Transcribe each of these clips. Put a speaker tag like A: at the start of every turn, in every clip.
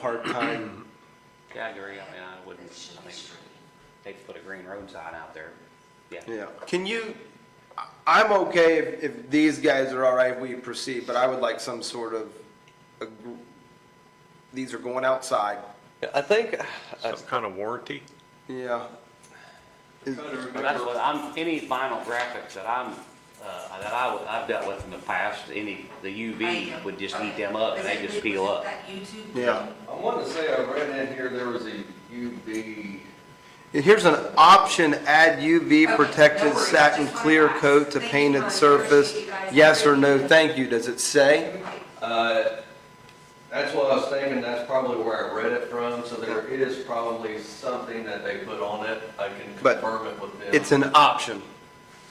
A: hard time.
B: Yeah, I agree. I mean, I wouldn't, I mean, they'd put a green road sign out there. Yeah.
A: Yeah. Can you, I'm okay if these guys are all right if we proceed, but I would like some sort of, these are going outside.
C: I think,
D: Some kind of warranty?
A: Yeah. Is-
B: That's what any vinyl graphics that I've dealt with in the past, the UV would just eat them up and they just peel up.
E: That YouTube
A: Yeah.
E: thing?
F: I wanted to say I read in here there was a UV.
A: Here's an option, add UV
E: Okay,
A: protected
E: no worries,
A: satin
E: just
A: clear
E: wanted to
A: coat
E: ask.
A: to
E: Thank
A: painted
E: you,
A: surface.
E: appreciate you guys.
A: Yes or no, thank you. Does it say?
F: That's what I was thinking, that's probably where I read it from, so there is probably something that they put on it. I can
A: But
F: confirm it with them.
A: It's an option.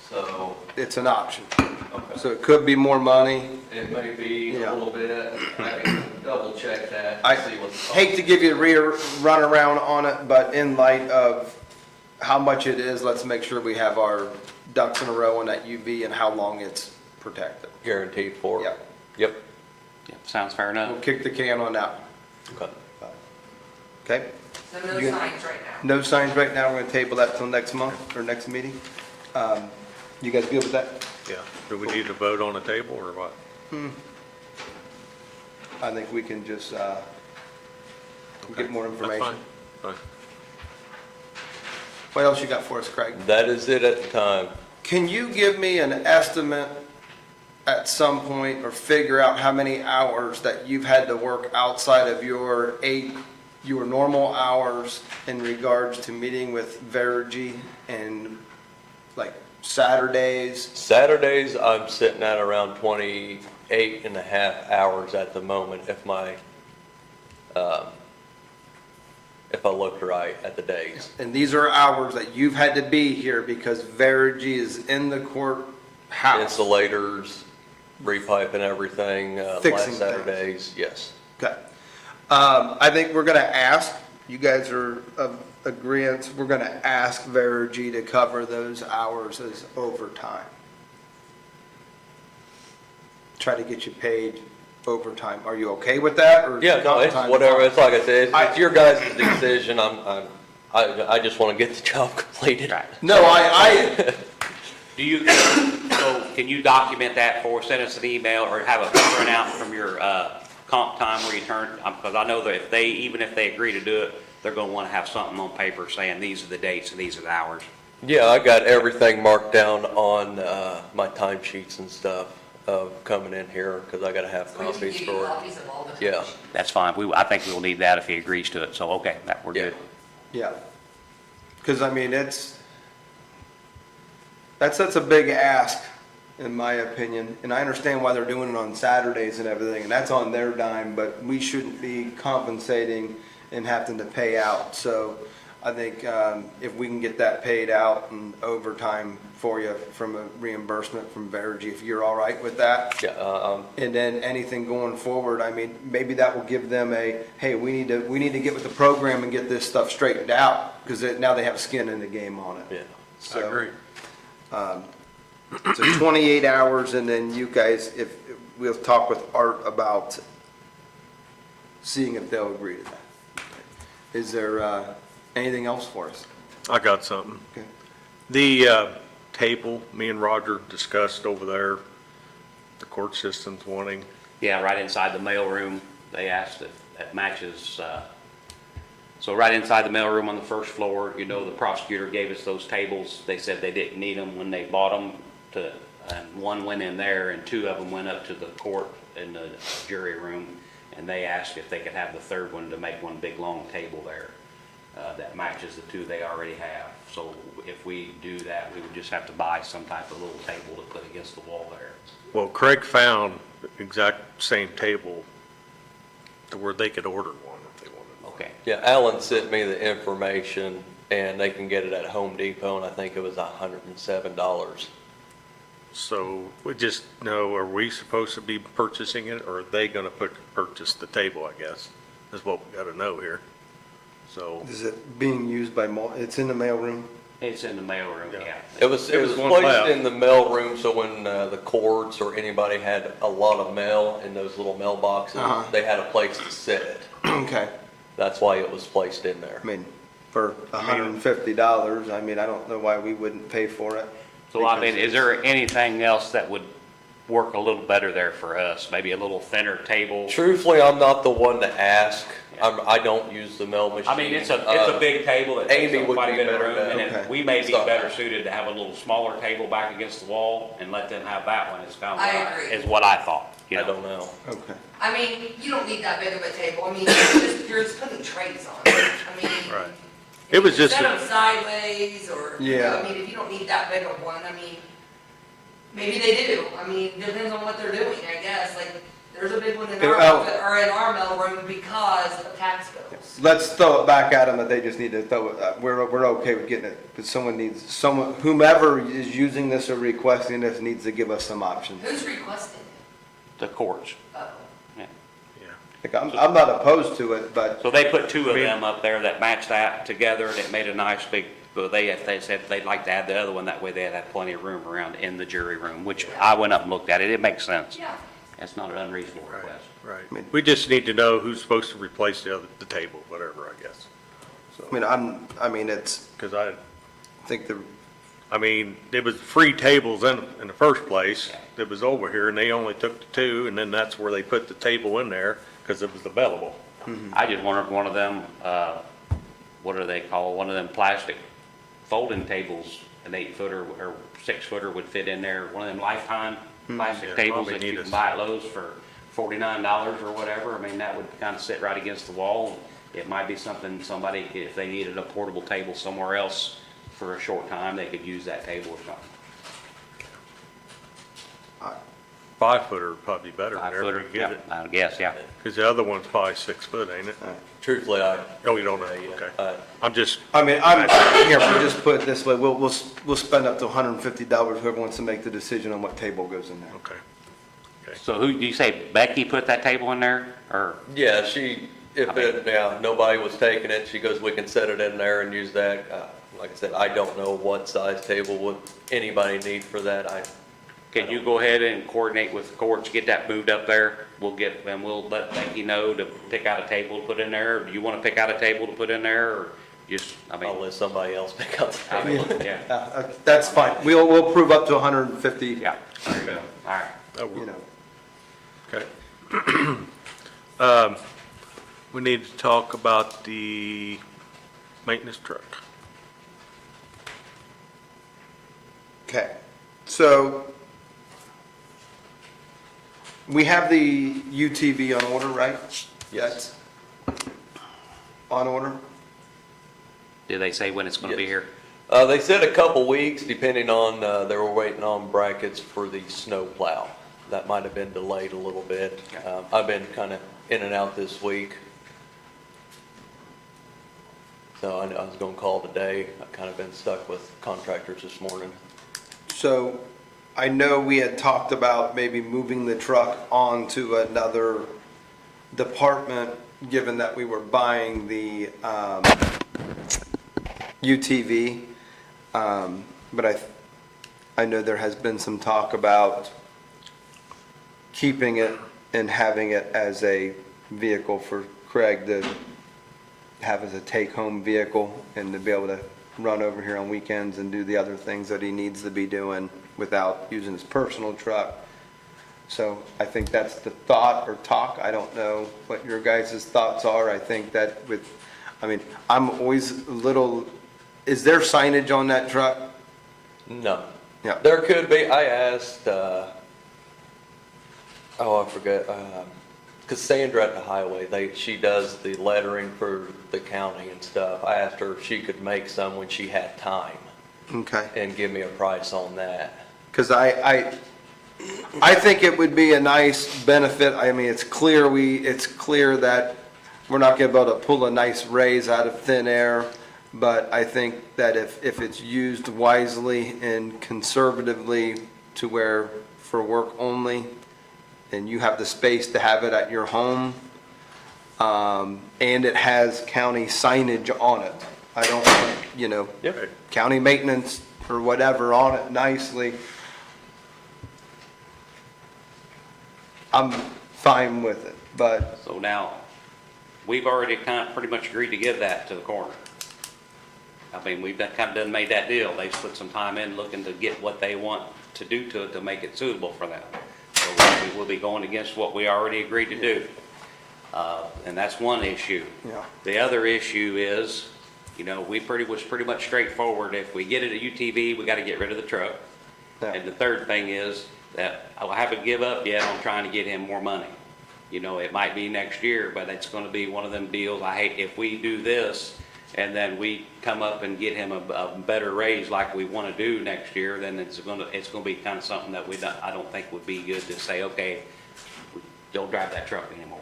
F: So,
A: It's an option.
F: okay.
A: So it could be more money.
F: It may be
A: Yeah.
F: a little bit, I can double check that
A: I
F: and see what's.
A: hate to give you a run around on it, but in light of how much it is, let's make sure we have our ducks in a row on that UV and how long it's protected.
C: guaranteed for.
A: Yeah.
C: Yep.
B: Yeah, sounds fair enough.
A: We'll kick the can on that one.
C: Okay.
A: Okay?
E: So no
A: You-
E: signs right now?
A: No signs right now. We're going to table that till next month or next meeting. You guys good with that?
D: Yeah. Do we need to vote on the table or what?
A: I think we can just get more
D: That's
A: information.
D: fine. Fine.
A: What else you got for us, Craig?
C: That is it at the time.
A: Can you give me an estimate at some point or figure out how many hours that you've had to work outside of your normal hours in regards to meeting with Verigy and like Saturdays?
C: Saturdays, I'm sitting at around 28 and a half hours at the moment if I looked right at the days.
A: And these are hours that you've had to be here because Verigy is in the courthouse.
C: Insulators, repiping everything,
A: Fixing
C: last Saturdays, yes.
A: Okay. I think we're going to ask, you guys are of agreeance, we're going to ask Verigy to cover those hours as overtime. Try to get you paid overtime. Are you okay with that? Or
C: Yeah, no, it's
A: time?
C: whatever, it's like I said,
A: I-
C: it's your guys' decision, I just want to get the job completed.
B: Right.
A: No, I
B: Do you, so can you document that for, send us an email or have a printout from your comp time where you turn, because I know that even if they agree to do it, they're going to want to have something on paper saying these are the dates and these are the hours.
C: Yeah, I got everything marked down on my timesheets and stuff of coming in here, because I got to have
E: So we can
C: copies
E: give you
C: for,
E: copies of all the
C: yeah.
E: timesheets.
B: That's fine. I think we'll need that if he agrees to it. So, okay, we're good.
A: Yeah. Because, I mean, that's a big ask, in my opinion. And I understand why they're doing it on Saturdays and everything, and that's on their dime, but we shouldn't be compensating and having to pay out. So I think if we can get that paid out and overtime for you from a reimbursement from Verigy, if you're all right with that.
C: Yeah,
A: And then anything going forward, I mean, maybe that will give them hey, we need to get with the program and get this stuff straightened out, because now they have skin in the game on it.
C: yeah.
D: I
A: So,
D: agree.
A: So 28 hours, and then you guys, if we'll talk with Art about seeing if they'll agree to that. Is there anything else for us?
D: I got something.
A: Okay.
D: The table, me and Roger discussed over there, the court system's wanting.
B: Yeah, right inside the mailroom, they asked if that matches, so right inside the mailroom on the first floor, the prosecutor gave us those tables. They said they didn't need them when they bought them and one went in there and two of them went up to the court in the jury room. And they asked if they could have the third one to make one big long table there that matches the two they already have. So if we do that, we would just have to buy some type of little table to put against the wall there.
D: Well, Craig found the exact same table to where they could order one if they wanted.
B: Okay.
C: Yeah, Alan sent me the information, and they can get it at Home Depot, and I think it was $107.
D: So we just know, are we supposed to be purchasing it, or are they gonna purchase the table, I guess, is what we gotta know here. So,
A: Is it being used by it's in the mailroom?
B: It's in the mailroom,
D: Yeah.
B: yeah.
C: It was
D: one
C: placed
D: left.
C: in the mail room, so when the courts or anybody had a lot of mail in those little mailboxes, they had a place to sit it.
A: Okay.
C: That's why it was placed in there.
A: I mean, for $150, I mean, I don't know why we wouldn't pay for it.
B: So I mean, is there anything else that would work a little better there for us? Maybe a little thinner table?
C: Truthfully, I'm not the one to ask. I don't use the mail machine.
B: I mean, it's a big table that takes
C: Amy
B: up
C: would
B: quite a
C: be
B: bit of
C: better
B: room,
C: to-
B: and
A: Okay.
B: then we may be
C: Stop
B: better
C: that.
B: suited to have a little smaller table back against the wall and let them have that one. It's kind of
E: I
B: what
E: agree.
B: is what I thought, you
C: I
B: know?
C: don't know.
A: Okay.
E: I mean, you don't need that big of a table. I mean, you're just putting trays on it. I mean.
D: Right.
E: if
D: It was
E: you
D: just
E: Set
D: a-
E: them sideways or, you know,
A: Yeah.
E: I mean, if you don't need that big of one, I mean, maybe they do. I mean, depends on what they're doing, I guess. Like, there's a big one in our
A: Oh.
E: office, or in our mailroom because of tax bills.
A: Let's throw it back at them that they just need to throw it, we're okay with getting it, but whomever is using this or requesting this needs to give us some options.
E: Who's requesting
B: The courts.
E: it? Oh.
B: Yeah.
D: Yeah.
A: Like, I'm not opposed to it, but
B: So they put two of them up there that matched that together, and it made a nice big, but they said they'd like to add the other one, that way they'd have plenty of room around in the jury room, which I went up and looked at it, it makes sense.
E: Yeah.
B: That's not an unreasonable
D: Right,
B: request.
D: right. We just need to know who's supposed to replace the table, whatever, I guess.
A: I mean, it's,
D: Because
A: I think
D: it was free tables in the first place that was over here, and they only took the two, and then that's where they put the table in there, because it was available.
B: I just wondered if one of them, what do they call, one of them plastic folding tables, an 8-footer or 6-footer would fit in there, one of them lifetime plastic
D: Yeah,
B: tables
D: probably
B: that you
D: need
B: can
D: us.
B: buy at Lowe's for $49 or whatever. I mean, that would kind of sit right against the wall. It might be something somebody, if they needed a portable table somewhere else for a short time, they could use that table or something.
D: 5-footer would probably be better than
B: 5-footer,
D: we get
B: yeah,
D: it.
B: I guess, yeah.
D: Because the other one's probably 6 foot, ain't it?
C: Truthfully,
D: Oh, you don't know,
C: Yeah,
D: okay. I'm just,
A: here, we'll just put it this way, we'll spend up to $150, whoever wants to make the decision on what table goes in there.
D: okay.
B: So who, do you say Becky put that table in there, or?
C: yeah, nobody was taking it, she goes, we can set it in there and use that. Like I said, I don't know what size table would anybody need for that.
B: Can you go ahead and coordinate with the courts, get that moved up there? We'll let Becky know to pick out a table to put in there. Or do you want to pick out a table to put in there, or just, I
C: I'll
B: mean,
C: let somebody else pick out the
B: I mean,
C: table.
B: yeah,
A: That's fine, we'll approve up to 150,
B: yeah. There you go. All right.
D: Oh,
A: you know.
D: Okay. We need to talk about the maintenance truck.
A: Okay, so we have the UTV on order, right?
C: Yes.
A: On order?
B: Did they say when it's going to be
C: Yes.
B: here?
C: They said a couple weeks, depending on, they were waiting on brackets for the snow plow. That might have been delayed a little bit.
B: Okay.
C: I've been kind of in and out this week. So I was gonna call today. I've kind of been stuck with contractors this morning.
A: So I know we had talked about maybe moving the truck onto another department, given that we were buying the UTV. But I know there has been some talk about keeping it and having it as a vehicle for Craig to have as a take-home vehicle and to be able to run over here on weekends and do the other things that he needs to be doing without using his personal truck. So I think that's the thought or talk. I don't know what your guys' thoughts are. I think that I'm always a little, is there signage on that truck?
C: No.
A: Yeah.
C: There could be, I asked, I forget, Cassandra at the highway, she does the lettering for the county and stuff. I asked her if she could make some when she had time
A: Okay.
C: and give me a price on that.
A: Because I think it would be a nice benefit. I mean, it's clear that we're not going to be able to pull a nice raise out of thin air, but I think that if it's used wisely and conservatively to where for work only, and you have the space to have it at your home, and it has county signage on it, I don't think
C: Yeah.
A: county maintenance or whatever on it nicely, I'm fine with it, but
B: So now, we've already kind of pretty much agreed to give that to the coroner. I mean, we've kind of done made that deal. They've put some time in looking to get what they want to do to it to make it suitable for them. So we will be going against what we already agreed to do. And that's one issue.
A: Yeah.
B: The other issue is, was pretty much straightforward. If we get it at UTV, we got to get rid of the truck.
A: Yeah.
B: And the third thing is that I haven't give up yet on trying to get him more money. It might be next year, but it's going to be one of them deals. I hate if we do this and then we come up and get him a better raise like we want to do next year, then it's going to be kind of something that I don't think would be good to say, okay, don't drive that truck anymore.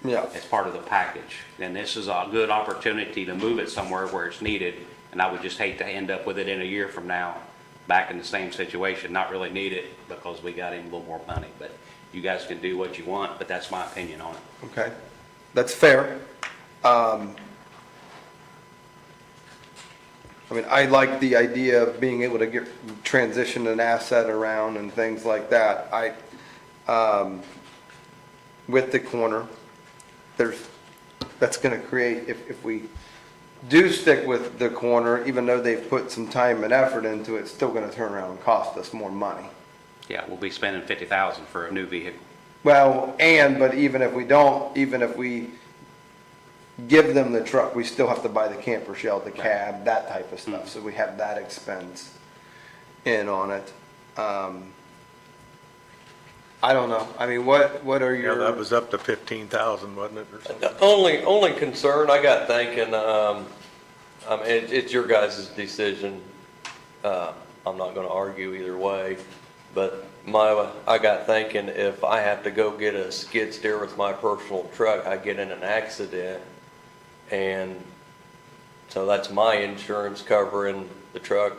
A: yeah.
B: As part of the package. And this is a good opportunity to move it somewhere where it's needed. And I would just hate to end up with it in a year from now, back in the same situation, not really need it because we got him a little more money. But you guys can do what you want, but that's my opinion on it.
A: Okay, that's fair. I mean, I like the idea of being able to transition an asset around and things like that. With the corner, that's gonna create, if we do stick with the corner, even though they've put some time and effort into it, it's still gonna turn around and cost us more money.
B: Yeah, we'll be spending $50,000 for a new vehicle.
A: Well, but even if we give them the truck, we still have to buy the camper shell, the cab, that type of stuff, so we have that expense in on it. I don't know, I mean, what are
D: Yeah,
A: your?
D: that was up to 15,000, wasn't it, or something?
C: The only concern I got thinking, I mean, it's your guys' decision. I'm not gonna argue either way, but I got thinking if I have to go get a skid steer with my personal truck, I get in an accident, and so that's my insurance covering the truck.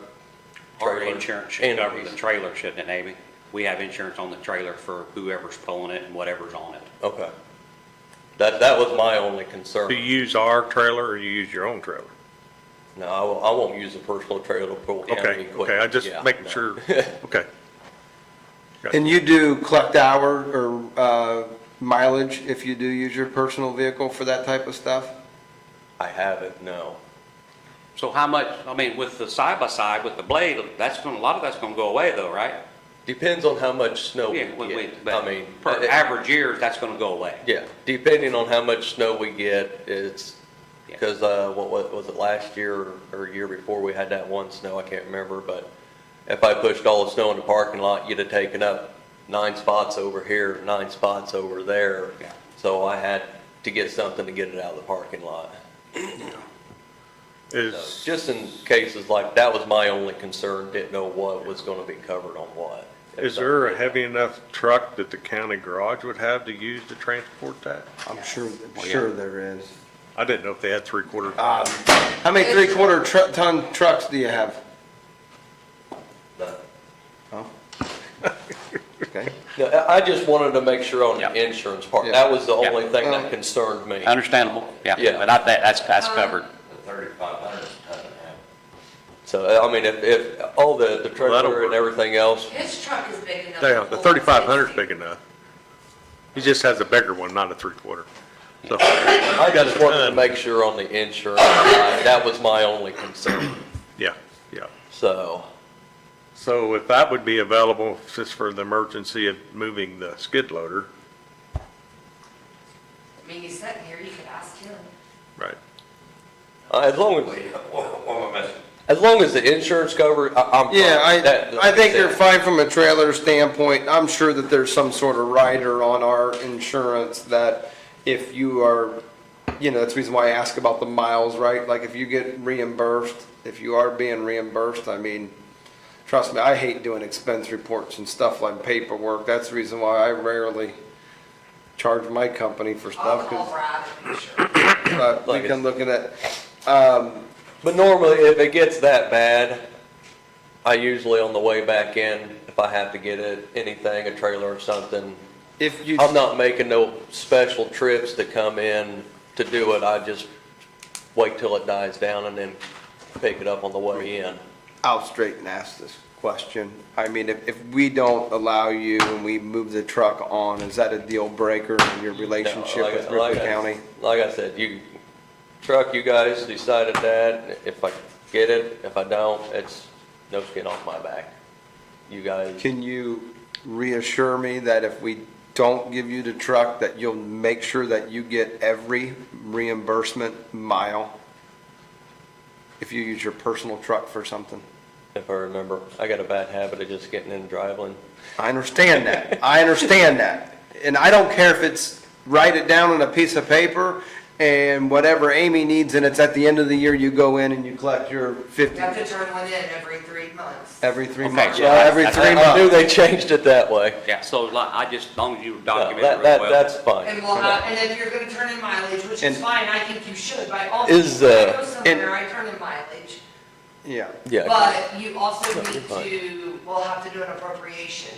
B: Our
C: trailer,
B: insurance should
C: and
B: cover the trailer, shouldn't it, Navy? We have insurance on the trailer for whoever's pulling it and whatever's on it.
C: Okay. That was my only concern.
D: Do you use our trailer or you use your own trailer?
C: No, I won't use a personal trailer to pull county
D: Okay,
C: equipment.
D: okay, I just
C: Yeah,
D: making
C: no.
D: sure, okay.
A: And you do collect hour or mileage if you do use your personal vehicle for that type of stuff?
C: I haven't, no.
B: So how much, I mean, with the side-by-side, with the blade, a lot of that's gonna go away though, right?
C: Depends on how much snow we
B: Yeah,
C: get.
B: but
C: I mean,
B: per average year, that's gonna go away.
C: yeah, depending on how much snow we get, it's,
B: Yeah.
C: because, what was it, last year or year before, we had that one snow, I can't remember, but if I pushed all the snow in the parking lot, you'd have taken up 9 spots over here, 9 spots over there.
B: Yeah.
C: So I had to get something to get it out of the parking lot. So
D: Is,
C: just in cases like, that was my only concern, didn't know what was gonna be covered on what.
D: is there a heavy enough truck that the county garage would have to use to transport that?
A: I'm sure
B: yeah.
A: there is.
D: I didn't know if they had 3/4.
A: How many 3/4 ton trucks do you have? Oh. Okay.
C: No, I just wanted to make sure on
B: Yeah.
C: the insurance part,
A: Yeah.
C: that was the
B: Yeah.
C: only thing that concerned me.
B: Understandable, yeah.
C: Yeah.
B: But that's covered.
F: The 3,500 is a ton and a half.
C: So, I mean, if all the
D: that'll
C: trailer and
D: work.
C: everything else,
E: His truck is big enough.
D: Yeah,
E: to
D: the
E: hold
D: 3,500 is
E: 60.
D: big enough. He just has a bigger one, not a 3/4. So,
C: I just wanted to make sure on the insurance side, that was my only concern,
D: yeah, yeah.
C: so.
D: So if that would be available just for the emergency of moving the skid loader,
E: I mean, he's sitting here, you could ask him.
D: right?
C: As long
F: What am I missing?
C: as the insurance cover, I'm fine.
A: Yeah,
C: That-
A: I think
C: like
A: you're
C: said,
A: fine from a trailer standpoint. I'm sure that there's some sort of rider on our insurance that if you are, that's the reason why I ask about the miles, right? Like if you get reimbursed, if you are being reimbursed, I mean, trust me, I hate doing expense reports and stuff like paperwork. That's the reason why I rarely charge my company for
E: I'll
A: stuff,
E: call Brad and be sure.
A: but we
C: Like
A: can look at it.
C: But normally, if it gets that bad, I usually on the way back in, if I have to get anything, a trailer or something,
A: If you.
C: I'm not making no special trips to come in to do it, I just wait till it dies down and then pick it up on the way in.
A: I'll straight and ask this question. I mean, if we don't allow you and we move the truck on, is that a deal breaker in your relationship
C: No,
A: with Ripley County?
C: Like I said, you guys decided that. If I get it, if I don't, it's no skin off my back. You guys,
A: Can you reassure me that if we don't give you the truck, that you'll make sure that you get every reimbursement mile if you use your personal truck for something?
C: if I remember, I got a bad habit of just getting in the drive lane.
A: I understand that. I understand that. And I don't care if it's, write it down on a piece of paper and whatever Amy needs, and it's at the end of the year, you go in and you collect your
E: You
A: 50,
E: have to turn one in every 3 months.
A: every 3
B: Okay,
A: months.
B: so
A: Well, every
B: that's-
A: 3
C: I knew
A: months.
C: they changed it that way.
B: Yeah, so I just, as long as you
C: No,
B: document it real well.
C: that's fine.
E: And we'll have, and if you're gonna turn in mileage, which
A: And-
E: is fine, I think you should, by all
C: Is,
E: means. I
C: uh,
E: go somewhere, I turn in mileage.
A: Yeah.
C: Yeah.
E: But you also
C: No,
E: need
C: you're fine.
E: to, we'll have to do an appropriation,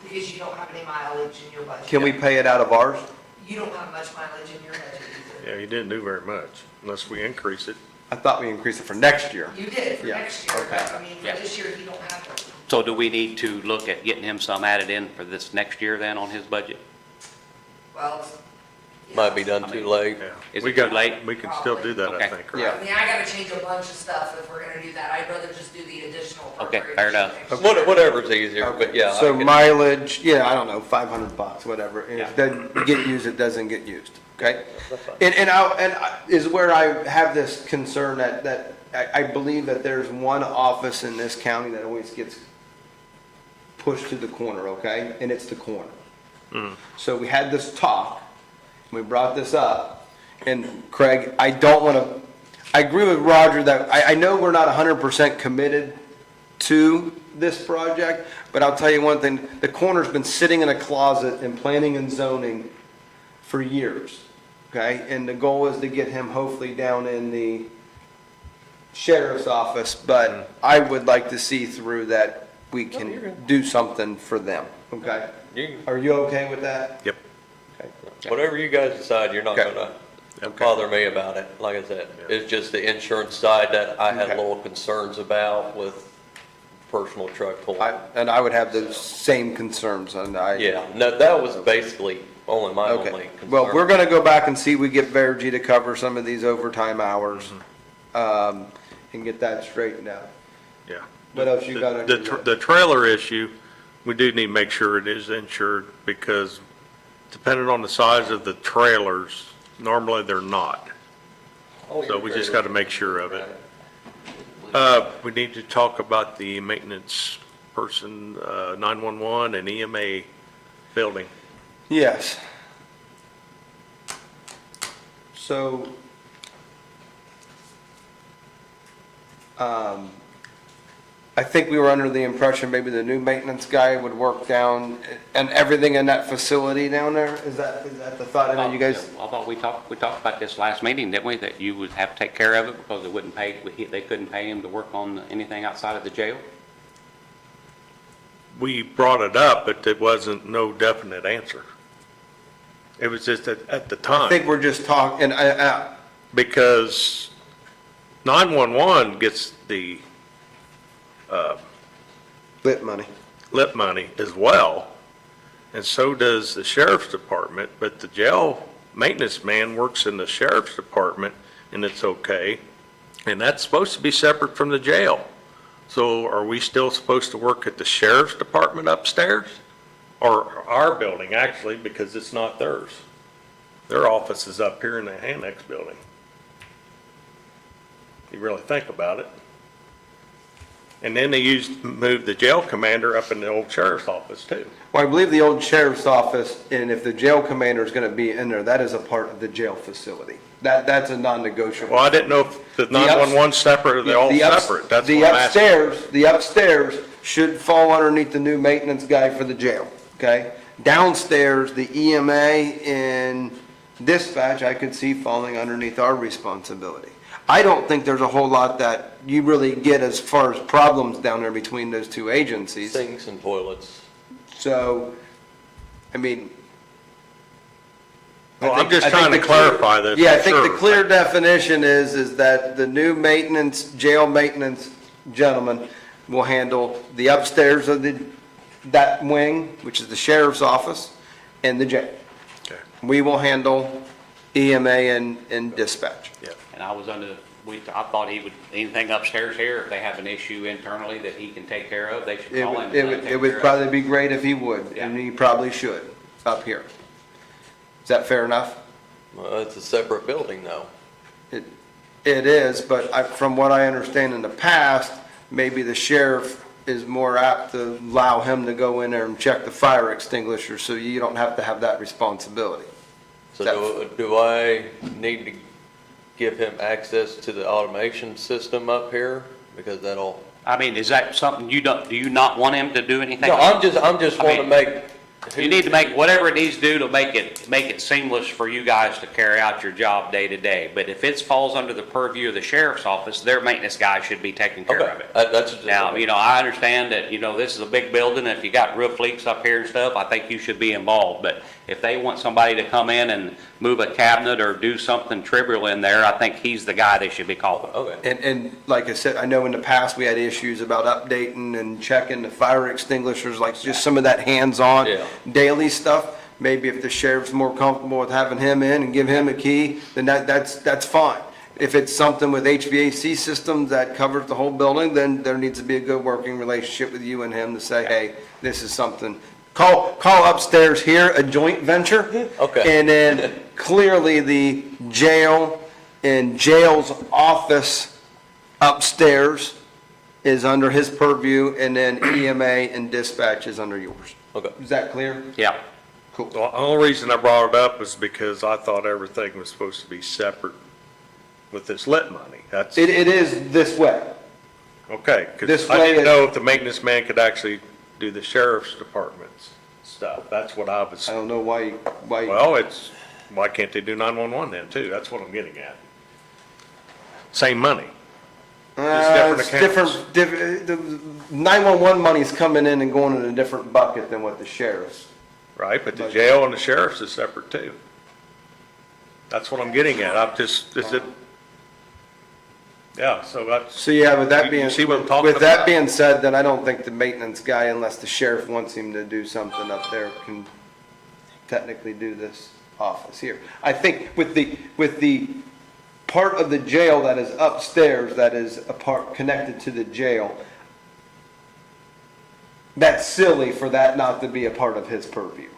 E: because you don't have any mileage in your budget.
A: Can we pay it out of ours?
E: You don't have much mileage in your budget either.
D: Yeah, you didn't do very much unless we increase it.
A: I thought we increased it for next year.
E: You did for
A: Yeah,
E: next year, but
A: okay.
E: I mean,
B: Yeah.
E: for this year, you don't have one.
B: So do we need to look at getting him some added in for this next year then on his budget?
E: Well, it's-
C: Might be done too late.
D: Yeah.
B: Is
D: We
B: it too
D: got-
B: late?
D: We can still do that, I
B: Okay.
D: think,
A: Yeah.
D: right?
E: I mean, I gotta change a bunch of stuff if we're gonna do that. I'd rather just do the additional
B: Okay,
E: appropriation.
B: fair enough.
E: next year.
C: Whatever's easier, but yeah. I
A: So
C: can-
A: mileage, yeah, I don't know, $500, whatever. If
B: Yeah.
A: it doesn't get used, it doesn't get used, okay?
C: That's fine.
A: And is where I have this concern that I believe that there's one office in this county that always gets pushed to the corner, okay? And it's the corner. So we had this talk, we brought this up, and Craig, I don't want to, I agree with Roger that, I know we're not 100% committed to this project, but I'll tell you one thing, the corner's been sitting in a closet in planning and zoning for years, okay? And the goal is to get him hopefully down in the sheriff's office, but I would like to see through that we
C: you're
A: can
C: good.
A: do something for them, okay?
C: You-
A: Are you okay with that?
D: Yep.
A: Okay.
C: Whatever you guys decide, you're not
A: Okay.
C: gonna
A: Okay.
C: bother me about it. Like I said, it's just the insurance side that I had
A: Okay.
C: little concerns about with personal truck pulling.
A: And I would have those same concerns, and I.
C: Yeah, no, that was basically only my only
A: Okay,
C: concern.
A: well, we're gonna go back and see, we get Vergy to cover some of these overtime hours, and get that straightened out.
D: Yeah.
A: What else you got on your list?
D: The trailer issue, we do need to make sure it is insured because depending on the size of the trailers, normally they're not.
C: Oh,
D: So
C: you're
D: we just
C: great.
D: got to make sure of it. We need to talk about the maintenance person, 911 and EMA building.
A: Yes. So, I think we were under the impression maybe the new maintenance guy would work down and everything in that facility down there? Is that the thought? I know you guys,
B: I thought we talked about this last meeting, didn't we? That you would have to take care of it because they wouldn't pay, they couldn't pay him to work on anything outside of the jail?
D: We brought it up, but it wasn't no definite answer. It was just at the time.
A: I think we're just talking, and
D: Because 911 gets the
A: lit money.
D: lip money as well, and so does the sheriff's department, but the jail maintenance man works in the sheriff's department, and it's okay, and that's supposed to be separate from the jail. So are we still supposed to work at the sheriff's department upstairs? Or our building, actually, because it's not theirs. Their office is up here in the annex building. You really think about it. And then they moved the jail commander up in the old sheriff's office too.
A: Well, I believe the old sheriff's office, and if the jail commander is gonna be in there, that is a part of the jail facility. That's a non-negotiable.
D: Well, I didn't know if the 911 separate or they're all
A: The ups-
D: separate. That's
A: the
D: what I'm asking.
A: The upstairs should fall underneath the new maintenance guy for the jail, okay? Downstairs, the EMA and dispatch, I could see falling underneath our responsibility. I don't think there's a whole lot that you really get as far as problems down there between those two agencies.
C: Sinks and toilets.
A: So, I mean,
D: Well,
A: I
D: I'm just
A: think
D: trying to
A: the clear-
D: clarify this.
A: Yeah, I
D: for
A: think the
D: sure.
A: clear definition is that the new maintenance, jail maintenance gentleman will handle the upstairs of that wing, which is the sheriff's office, and the jail.
D: Okay,
A: We will handle EMA and dispatch.
D: yeah.
B: And I was I thought he would, anything upstairs here, if they have an issue internally that he can take care of, they should
A: It
B: call
A: would,
B: him.
A: it
B: and let him
A: would,
B: take
A: it would
B: care of
A: probably be great if he would, and
B: Yeah.
A: he probably should, up here. Is that fair enough?
C: Well, it's a separate building though.
A: It is, but from what I understand in the past, maybe the sheriff is more apt to allow him to go in there and check the fire extinguisher, so you don't have to have that responsibility.
C: So do I need to give him access to the automation system up here? Because that'll,
B: I mean, is that something do you not want him to do anything?
C: no, I'm just
B: I
C: wanting to
B: mean,
C: make.
B: You need to make whatever it needs to do to make it seamless for you guys to carry out your job day to day. But if it falls under the purview of the sheriff's office, their maintenance guy should be taking care of
C: Okay,
B: it.
C: that's just.
B: Now, I understand that, this is a big building, if you got roof leaks up here and stuff, I think you should be involved. But if they want somebody to come in and move a cabinet or do something trivial in there, I think he's the guy they should be calling.
C: Okay.
A: And like I said, I know in the past, we had issues about updating and checking the fire extinguishers, like just some of that hands-on
C: Yeah.
A: daily stuff. Maybe if the sheriff's more comfortable with having him in and give him a key, then that's fine. If it's something with HVAC systems that covers the whole building, then there needs to be a good working relationship with you and him to say, hey, this is something. Call upstairs here a joint venture.
C: Okay.
A: And then clearly the jail and jail's office upstairs is under his purview, and then EMA and dispatch is under yours.
C: Okay.
A: Is that clear?
B: Yeah.
A: Cool.
D: The only reason I brought it up is because I thought everything was supposed to be separate with this lit money. That's,
A: It is this way.
D: okay,
A: This
D: because I
A: way
D: didn't
A: it-
D: know if the maintenance man could actually do the sheriff's department's stuff. That's what I was,
A: I don't know why,
D: well, why can't they do 911 then too? That's what I'm getting at. Same money. different
A: it's
D: accounts.
A: different, the 911 money's coming in and going in a different bucket than what the sheriff's.
D: Right, but the jail and the sheriff's is separate too. That's what I'm getting at. Yeah, so that's,
A: So yeah, with that
D: You
A: being,
D: see what I'm talking
A: with that
D: about?
A: being said, then I don't think the maintenance guy, unless the sheriff wants him to do something up there, can technically do this office here. I think with the part of the jail that is upstairs, that is a part connected to the jail, that's silly for that not to be a part of his purview.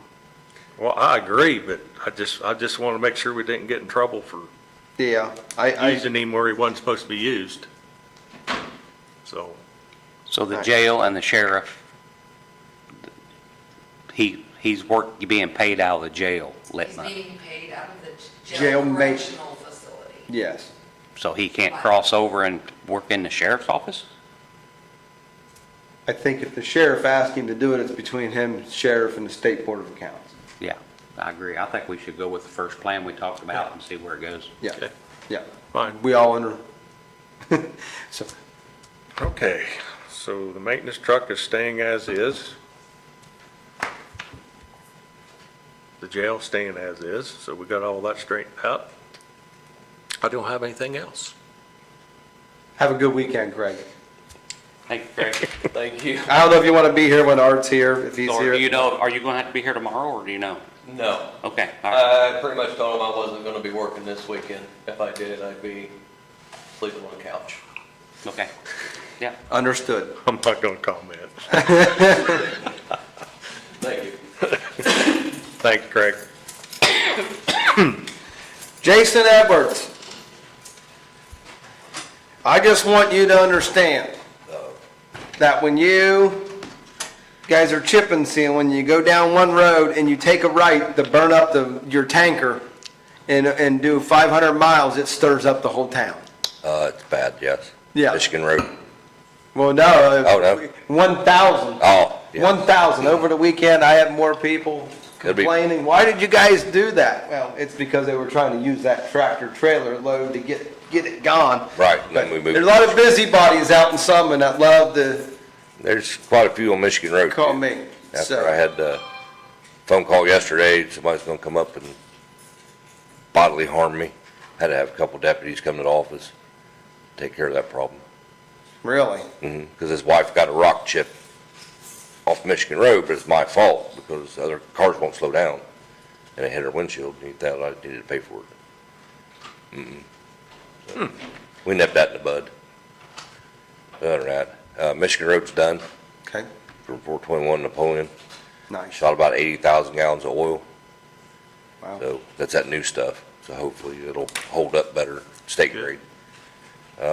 D: well, I agree, but I just want to make sure we didn't get in trouble for
A: Yeah, I,
D: using him where he wasn't supposed to be used. So,
B: So the
A: Right.
B: jail and the sheriff, he's being paid out of the jail lit
E: He's
B: money.
E: being paid out of the
A: Jail
E: jail
A: ma-
E: correctional facility.
A: yes.
B: So he can't cross over and work in the sheriff's office?
A: I think if the sheriff asked him to do it, it's between him, sheriff, and the state board of accounts.
B: Yeah, I agree. I think we should go with the first plan we talked about and see where it goes.
A: Yeah,
D: Okay.
A: yeah.
D: fine.
A: We all under, so,
D: Okay, so the maintenance truck is staying as is. The jail staying as is, so we got all that straightened out. I don't have anything else.
A: have a good weekend, Greg.
B: Thank you, Craig.
C: Thank you.
A: I don't know if you want to be here when Art's here, if he's
B: So
A: here.
B: are you gonna have to be here tomorrow, or do you know?
C: No.
B: Okay, all right.
C: I pretty much told him I wasn't gonna be working this weekend. If I did, I'd be sleeping on the couch.
B: Okay, yeah.
A: Understood.
D: I'm not gonna comment.
C: Thank you.
D: Thanks, Craig.
A: Jason Edwards. I just want you to understand that when you guys are chipping sealing, you go down one road and you take a right to burn up your tanker and do 500 miles, it stirs up the whole town.
G: It's bad, yes.
A: Yeah.
G: Michigan Road.
A: Well, no.
G: Oh, no?
A: 1,000.
G: Oh, yeah.
A: 1,000. Over the weekend, I had more people
G: Could be.
A: complaining, why did you guys do that? Well, it's because they were trying to use that tractor trailer load to get it gone.
G: Right, and then
A: But
G: we moved.
A: there's a lot of busybodies out in Summon that love to
G: There's quite a few on Michigan Road.
A: call
G: too.
A: me.
G: After
A: So,
G: I had a phone call yesterday, somebody's gonna come up and bodily harmed me. Had to have a couple deputies come to the office, take care of that problem.
A: Really?
G: Because his wife got a rock chip off Michigan Road, but it's my fault because other cars won't slow down. And it hit her windshield, and he thought I needed to pay for it. So, we nipped that in the bud. Other than that, Michigan Road's done
A: Okay,
G: for 421 Napoleon.
A: nice.
G: Shot about 80,000 gallons of oil.
A: Wow.
G: So that's that new stuff. So hopefully it'll hold up better, state grade.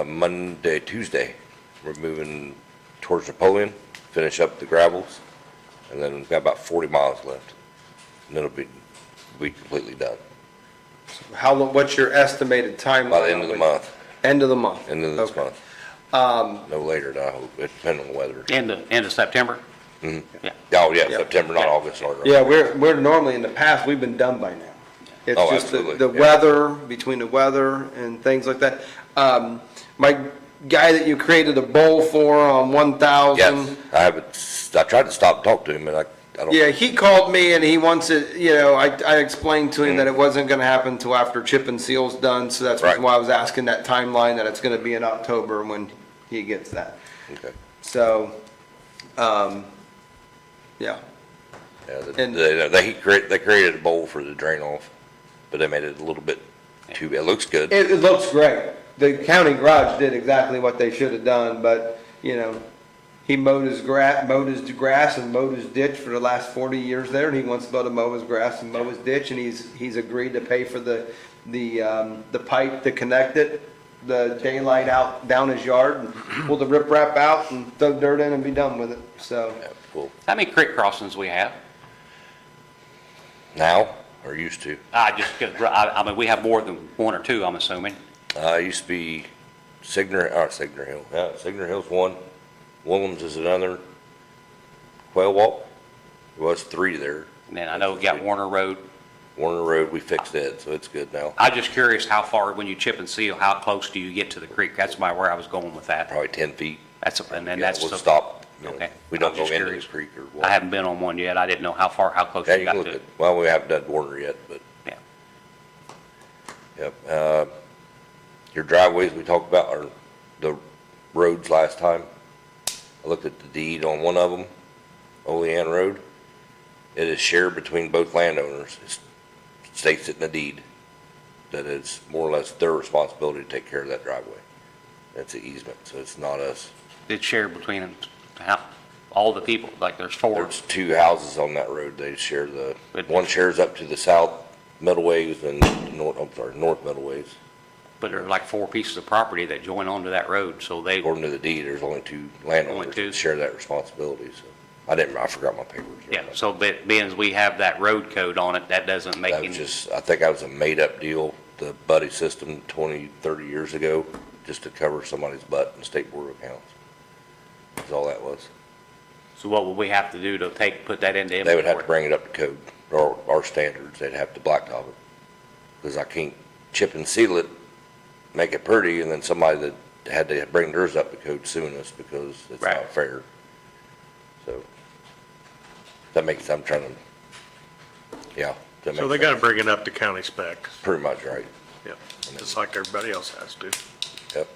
G: Monday, Tuesday, we're moving towards Napoleon, finish up the gravels, and then we've got about 40 miles left. And then it'll be completely done
A: How, what's your estimated timeline?
G: by the end of the month,
A: End of the month?
G: end of this
A: Okay.
G: month. No later, I hope, it depends on the weather.
B: End of September?
G: Mhm.
B: Yeah.
G: Oh, yeah,
A: Yeah.
G: September, not August, sorry.
A: Yeah, we're normally, in the past, we've been done by now. It's
G: Oh,
A: just
G: absolutely,
A: the
G: yeah.
A: weather, between the weather and things like that. My guy that you created a bowl for on 1,000.
G: Yes, I tried to stop and talk to him, and I don't.
A: Yeah, he called me and he wants it, I explained to him that it wasn't gonna happen until after chip and seal's done, so that's
G: Right.
A: why I was asking that timeline, that it's gonna be in October when he gets that.
G: Okay.
A: So, yeah,
G: Yeah,
A: And-
G: they created a bowl for the drain off, but they made it a little bit too, it looks good.
A: it looks great. The county garage did exactly what they should have done, but, he mowed his grass and mowed his ditch for the last 40 years there, and he wants to be able to mow his grass and mow his ditch, and he's agreed to pay for the pipe to connect it, the daylight out down his yard, and pull the riprap out and throw dirt in and be done with it, so.
G: Yeah, cool.
B: How many creek crossings we have?
G: Now, or used to?
B: I mean, we have more than one or two, I'm assuming.
G: It used to be Signor Hill. Yeah, Signor Hill's one. Williams is another. Quail Walk. There was 3 there.
B: And then I know we got Warner Road.
G: Warner Road, we fixed it, so it's good now.
B: I'm just curious how far, when you chip and seal, how close do you get to the creek? That's where I was going with that.
G: Probably 10 feet.
B: And then
G: Yeah,
B: that's.
G: we'll stop.
B: Okay.
G: We don't
B: I'm
G: go
B: just
G: into the
B: curious.
G: creek or what.
B: I haven't been on one yet. I didn't know how close
G: Yeah,
B: you
G: you
B: got
G: can
B: to
G: look
B: it.
G: at, well, we haven't done Warner yet, but,
B: Yeah.
G: yep. Your driveways we talked about are the roads last time. I looked at the deed on one of them, Olean Road. It is shared between both landowners. It states it in the deed that it's more or less their responsibility to take care of that driveway. That's an easement, so it's not us.
B: It's shared between all the people, like there's 4.
G: There's 2 houses on that road. They share
B: But-
G: one shares up to the south middleways and north middleways.
B: But there are like 4 pieces of property that join onto that road, so they,
G: According to the deed, there's only 2 landowners
B: Only 2?
G: that share that responsibility, so. I forgot my papers.
B: yeah, so being as we have that road code on it, that doesn't make
G: That
B: any.
G: was just, I think that was a made-up deal, the buddy system 20, 30 years ago, just to cover somebody's butt in the State Board of Accounts. That's all that was.
B: So what would we have to do to put that into inventory?
G: They would have to bring it up to code, or our standards, they'd have to blacktop it. Because I can't chip and seal it, make it pretty, and then somebody that had to bring theirs up to code suing us because it's
B: Right.
G: not fair. So, that makes, I'm trying to, yeah. that
D: So
G: makes
D: they gotta
G: sense.
D: bring it up to county specs.
G: Pretty much right,
D: Yep, just like everybody else has to.
G: yep.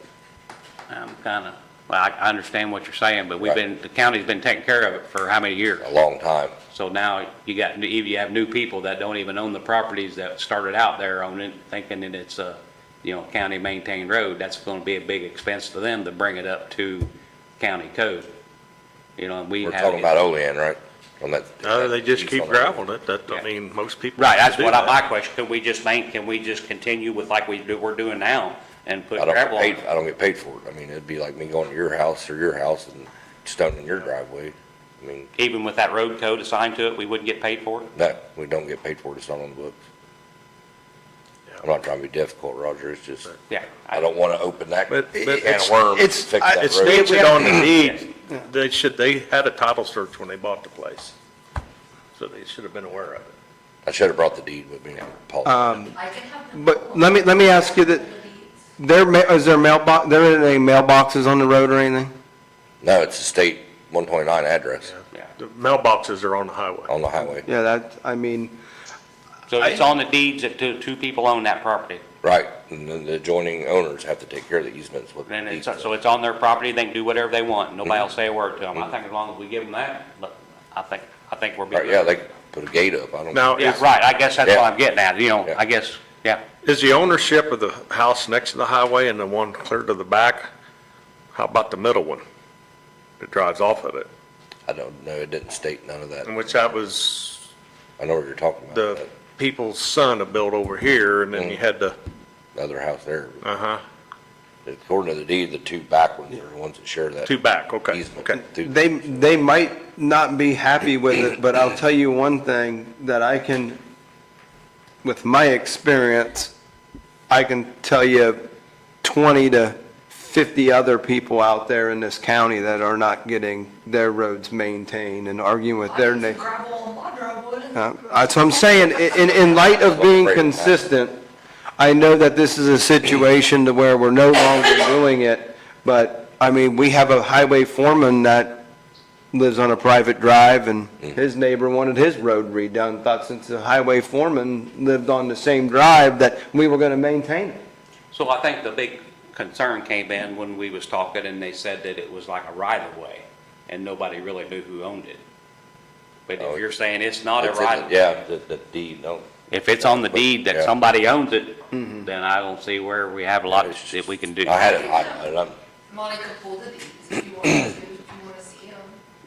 B: I understand what you're saying, but
G: Right.
B: the county's been taking care of it for how many years?
G: A long time.
B: So now you have new people that don't even own the properties that started out there owning, thinking that it's a, county maintained road. That's gonna be a big expense to them to bring it up to county code. And we
G: We're
B: have.
G: talking about Olean, right? On that.
D: No, they just keep
G: on that.
D: graveling it, that, I
B: Yeah.
D: mean, most people.
B: Right, that's
D: do
B: what
D: that.
B: my question, can we just continue with like we're doing now and put
G: I don't get
B: gravel on
G: paid,
B: it?
G: I don't get paid for it. I mean, it'd be like me going to your house and stoning your driveway. I mean,
B: Even with that road code assigned to it, we wouldn't get paid for it?
G: no, we don't get paid for it. It's not on the books. I'm not trying to be difficult, Roger. It's just,
B: Yeah.
G: I don't want to open that can
D: But
G: of
D: it's-
G: worms and
A: it's-
G: fix
A: I-
G: that
D: It's
G: road.
D: stated on the deed, they had a title search when they bought the place. So they should have been aware of it.
G: I should have brought the deed with me. Paul.
E: I can have them.
A: But let me ask you that, is there mailbox, there isn't any mailboxes on the road or anything?
G: No, it's a state 129 address
B: Yeah.
D: The mailboxes are on the highway.
G: on the highway.
A: Yeah,
B: So it's on the deeds that two people own that property.
G: Right, and then the adjoining owners have to take care of the easements with.
B: And
G: deeds.
B: so it's on their property, they can do whatever they want, nobody
G: Mm-hmm.
B: will say a word to them. I think as long as we give them that, but I think we're
G: Right,
B: being.
G: yeah, they could put a gate up, I don't.
D: Now,
B: Yeah,
D: is,
B: right, I guess that's what
G: Yeah.
B: I'm getting at,
G: Yeah.
B: I guess, yeah.
D: is the ownership of the house next to the highway and the one clear to the back? How about the middle one that drives off of it?
G: I don't know, it didn't state none of that.
D: In which that was
G: I know what you're talking about,
D: the people's son that built over here, and then you had the,
G: the other house there.
D: uh-huh,
G: According to the deed, the two back ones are the ones that share that
D: two back, okay,
G: easement.
D: okay.
G: through-
A: They might not be happy with it, but I'll tell you one thing that I can, with my experience, I can tell you 20 to 50 other people out there in this county that are not getting their roads maintained and arguing with their
E: I need some
A: neighbors.
E: gravel on my driveway.
A: That's what I'm saying, in light of being consistent, I know that this is a situation to where we're no longer doing it, but, I mean, we have a highway foreman that lives on a private drive, and his neighbor wanted his road redone, thought since the highway foreman lived on the same drive, that we were gonna maintain it.
B: So I think the big concern came in when we was talking and they said that it was like a right of way and nobody really knew who owned it. But
G: Oh,
B: if you're saying it's not a
G: It's in
B: right
G: the-
B: of way,
G: Yeah, the deed, no.
B: if it's on the deed that
G: Yeah.
B: somebody owns it, then I don't see where we have a lot that we can do.
G: I had it highlighted, I'm,
E: Monica pulled the deeds if you want to, if you want to see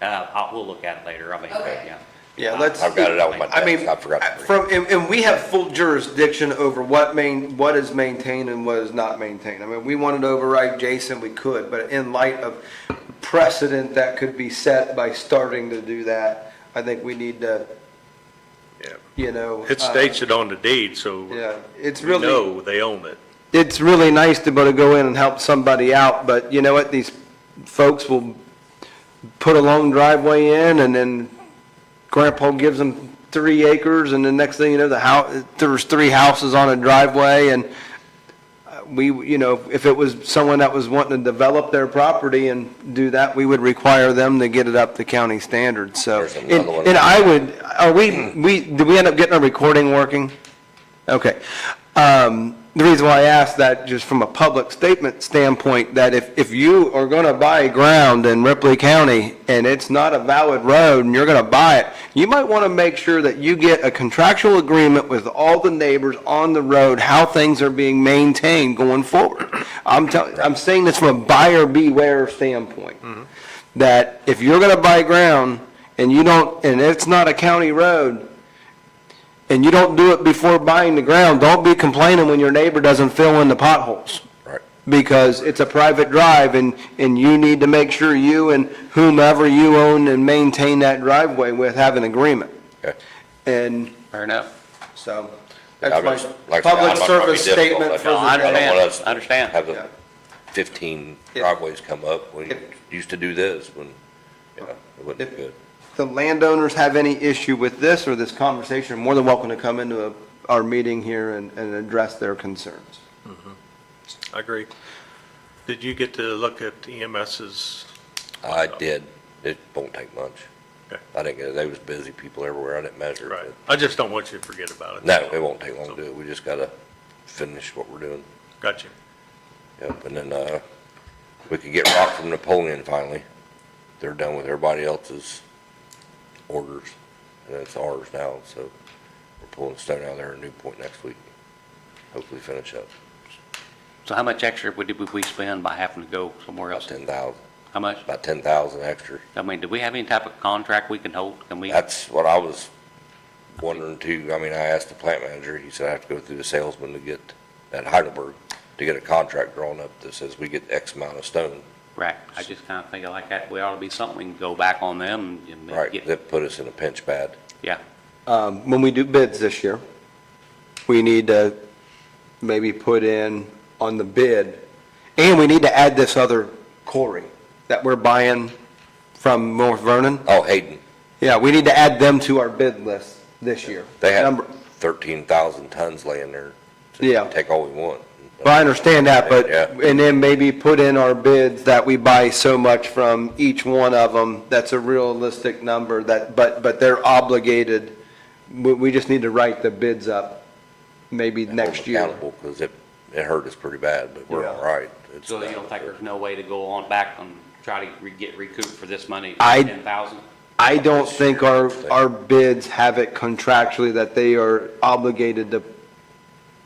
E: them.
B: We'll look at it later, I mean,
E: Okay.
B: yeah.
A: Yeah, let's.
G: I've got it out on my
A: I mean,
G: desk, I forgot to bring it.
A: from, and we have full jurisdiction over what is maintained and what is not maintained. I mean, we wanted to override Jason, we could, but in light of precedent that could be set by starting to do that, I think we need to,
D: Yeah.
A: you know.
D: It states it on the deed, so
A: Yeah, it's
D: we
A: really,
D: know they own it.
A: it's really nice to be able to go in and help somebody out, but you know what, these folks will put a long driveway in, and then grandpa gives them 3 acres, and the next thing you know, there's 3 houses on a driveway, and you know, if it was someone that was wanting to develop their property and do that, we would require them to get it up to county standards, so.
G: There's another one.
A: And I would, did we end up getting our recording working? Okay. The reason why I asked that, just from a public statement standpoint, that if you are going to buy ground in Ripley County and it's not a valid road and you're going to buy it, you might want to make sure that you get a contractual agreement with all the neighbors on the road, how things are being maintained going forward. I'm saying this from a buyer beware standpoint, that if you're going to buy ground and you don't, and it's not a county road, and you don't do it before buying the ground, don't be complaining when your neighbor doesn't fill in the potholes.
G: Right.
A: Because it's a private drive, and you need to make sure you and whomever you own and maintain that driveway with have an agreement.
G: Okay.
A: And
B: Fair enough.
A: so,
G: I
A: that's my
G: was- like I said,
A: public
G: I'm not trying to be
A: service
G: difficult.
A: statement for
B: No, I
A: the.
G: I don't want us
B: understand, understand.
G: have
A: Yeah.
G: the 15
A: If-
G: driveways come up, we
A: if-
G: used to do this when, it wasn't
A: If-
G: good.
A: The landowners have any issue with this or this conversation, are more than welcome to come into our meeting here and address their concerns.
D: I agree. Did you get to look at EMS's?
G: I did, it won't take much.
D: Okay.
G: I didn't get it, there was busy people everywhere, I didn't measure
D: Right.
G: it.
D: I just don't want you to forget about it.
G: No, it won't take long to do it, we just gotta finish what we're doing.
D: Gotcha.
G: Yep, and then, we could get rock from Napoleon finally. They're done with everybody else's orders, and it's ours now, so we're pulling stone out there in Newport next week. Hopefully finish up,
B: So how much extra would we spend by having to go somewhere
G: about
B: else?
G: 10,000,
B: How much?
G: about 10,000 extra.
B: I mean, do we have any type of contract we can hold? Can we?
G: That's what I was wondering too. I mean, I asked the plant manager, he said I have to go through the salesman to get, at Heidelberg, to get a contract drawn up that says we get X amount of stone.
B: Right, I just kind of think like that, we ought to be something, we can go back on them and
G: Right,
B: get,
G: that put us in a pinch bad.
B: yeah.
A: When we do bids this year, we need to maybe put in on the bid, and we need to add this other quarry that we're buying from North Vernon.
G: Oh, Hayden,
A: Yeah, we need to add them to our bid list this year.
G: they had
A: Number-
G: 13,000 tons laying there. So
A: Yeah.
G: Take all we want.
A: Well, I understand that, but,
G: Yeah.
A: and then maybe put in our bids that we buy so much from each one of them, that's a realistic number, that, but they're obligated we just need to write the bids up maybe next year.
G: Because it hurt us pretty bad, but we're
A: Yeah.
G: all right. It's
B: So you don't think there's no way to go on back and try to get recouped for this money,
A: I-
B: 10,000?
A: I don't think our bids have it contractually that they are obligated to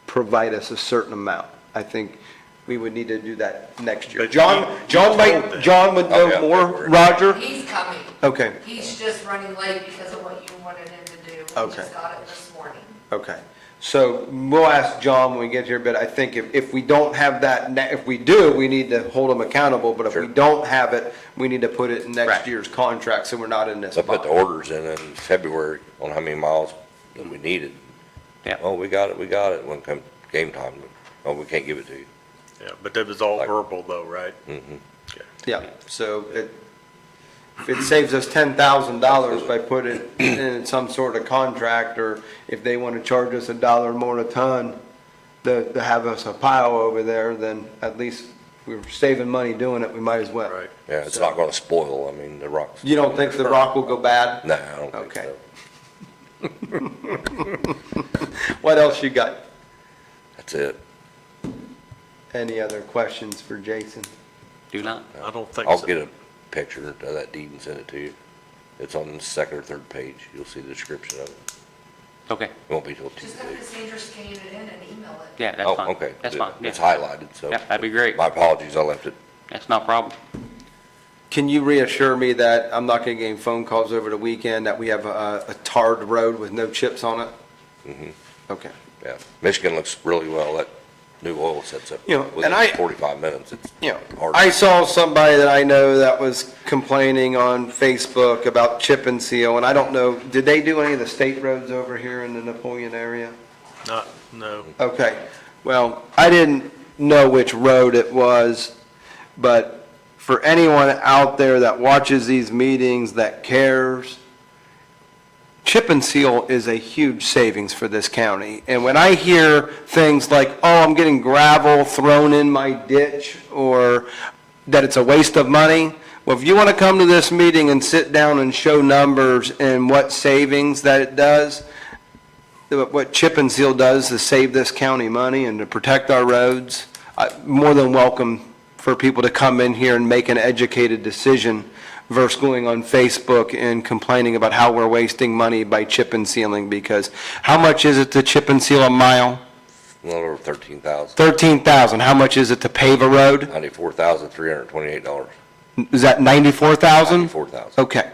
A: provide us a certain amount. I think we would need to do that next year.
D: But
A: John would
G: Oh,
A: know
G: yeah,
A: more,
G: February.
A: Roger?
E: He's coming.
A: Okay,
E: He's just running late because of what you wanted him to do. We
A: Okay.
E: just got it this morning.
A: okay. So we'll ask John when we get here, but I think if we don't have that, if we do, we need to hold them accountable, but if we
G: Sure.
A: don't have it, we need to put it in next
B: Right.
A: year's contract, so we're not in this
G: I put the
A: bind.
G: orders in February on how many miles that we needed.
B: Yeah.
G: Oh, we got it, when come game time. Oh, we can't give it to you.
D: Yeah, but that was all
G: Like-
D: verbal though, right?
A: Yeah, so if it saves us $10,000 by putting it in some sort of contract, or if they want to charge us $1 more a ton to have us a pile over there, then at least we're saving money doing it, we might as well.
D: Right.
G: Yeah, it's not gonna spoil, I mean, the rocks.
A: You don't think the rock will go bad?
G: No, I don't think
A: Okay.
G: so.
A: What else you got?
G: That's it.
A: Any other questions for Jason?
B: Do not?
D: I don't think so.
G: I'll get a picture of that deed and send it to you. It's on the second or third page. You'll see the description of it.
B: Okay,
G: It won't be till
E: Just have
G: Tuesday.
E: Cassandra scan it in and email it.
B: yeah, that's
G: Oh,
B: fine.
G: okay.
B: That's fine,
G: It's
B: yeah.
G: highlighted, so.
B: Yeah, that'd be great.
G: My apologies, I left it.
B: That's not a problem.
A: Can you reassure me that I'm not going to get any phone calls over the weekend, that we have a tarred road with no chips on it?
G: Mhm.
A: Okay.
G: Yeah, Michigan looks really well. That new oil sets up
A: You know,
G: within
A: and
G: 45 minutes. It's
A: You know,
G: hard.
A: I saw somebody that I know that was complaining on Facebook about chip and seal, and I don't know, did they do any of the state roads over here in the Napoleon area?
D: No.
A: Okay, well, I didn't know which road it was, but for anyone out there that watches these meetings, that cares, chip and seal is a huge savings for this county. And when I hear things like, oh, I'm getting gravel thrown in my ditch, or that it's a waste of money, well, if you want to come to this meeting and sit down and show numbers and what savings that it does, what chip and seal does to save this county money and to protect our roads, more than welcome for people to come in here and make an educated decision versus going on Facebook and complaining about how we're wasting money by chip and sealing, because how much is it to chip and seal a mile?
G: A little over 13,000.
A: 13,000. How much is it to pave a road?
G: $94,328.
A: Is that 94,000?
G: 94,000.
A: Okay.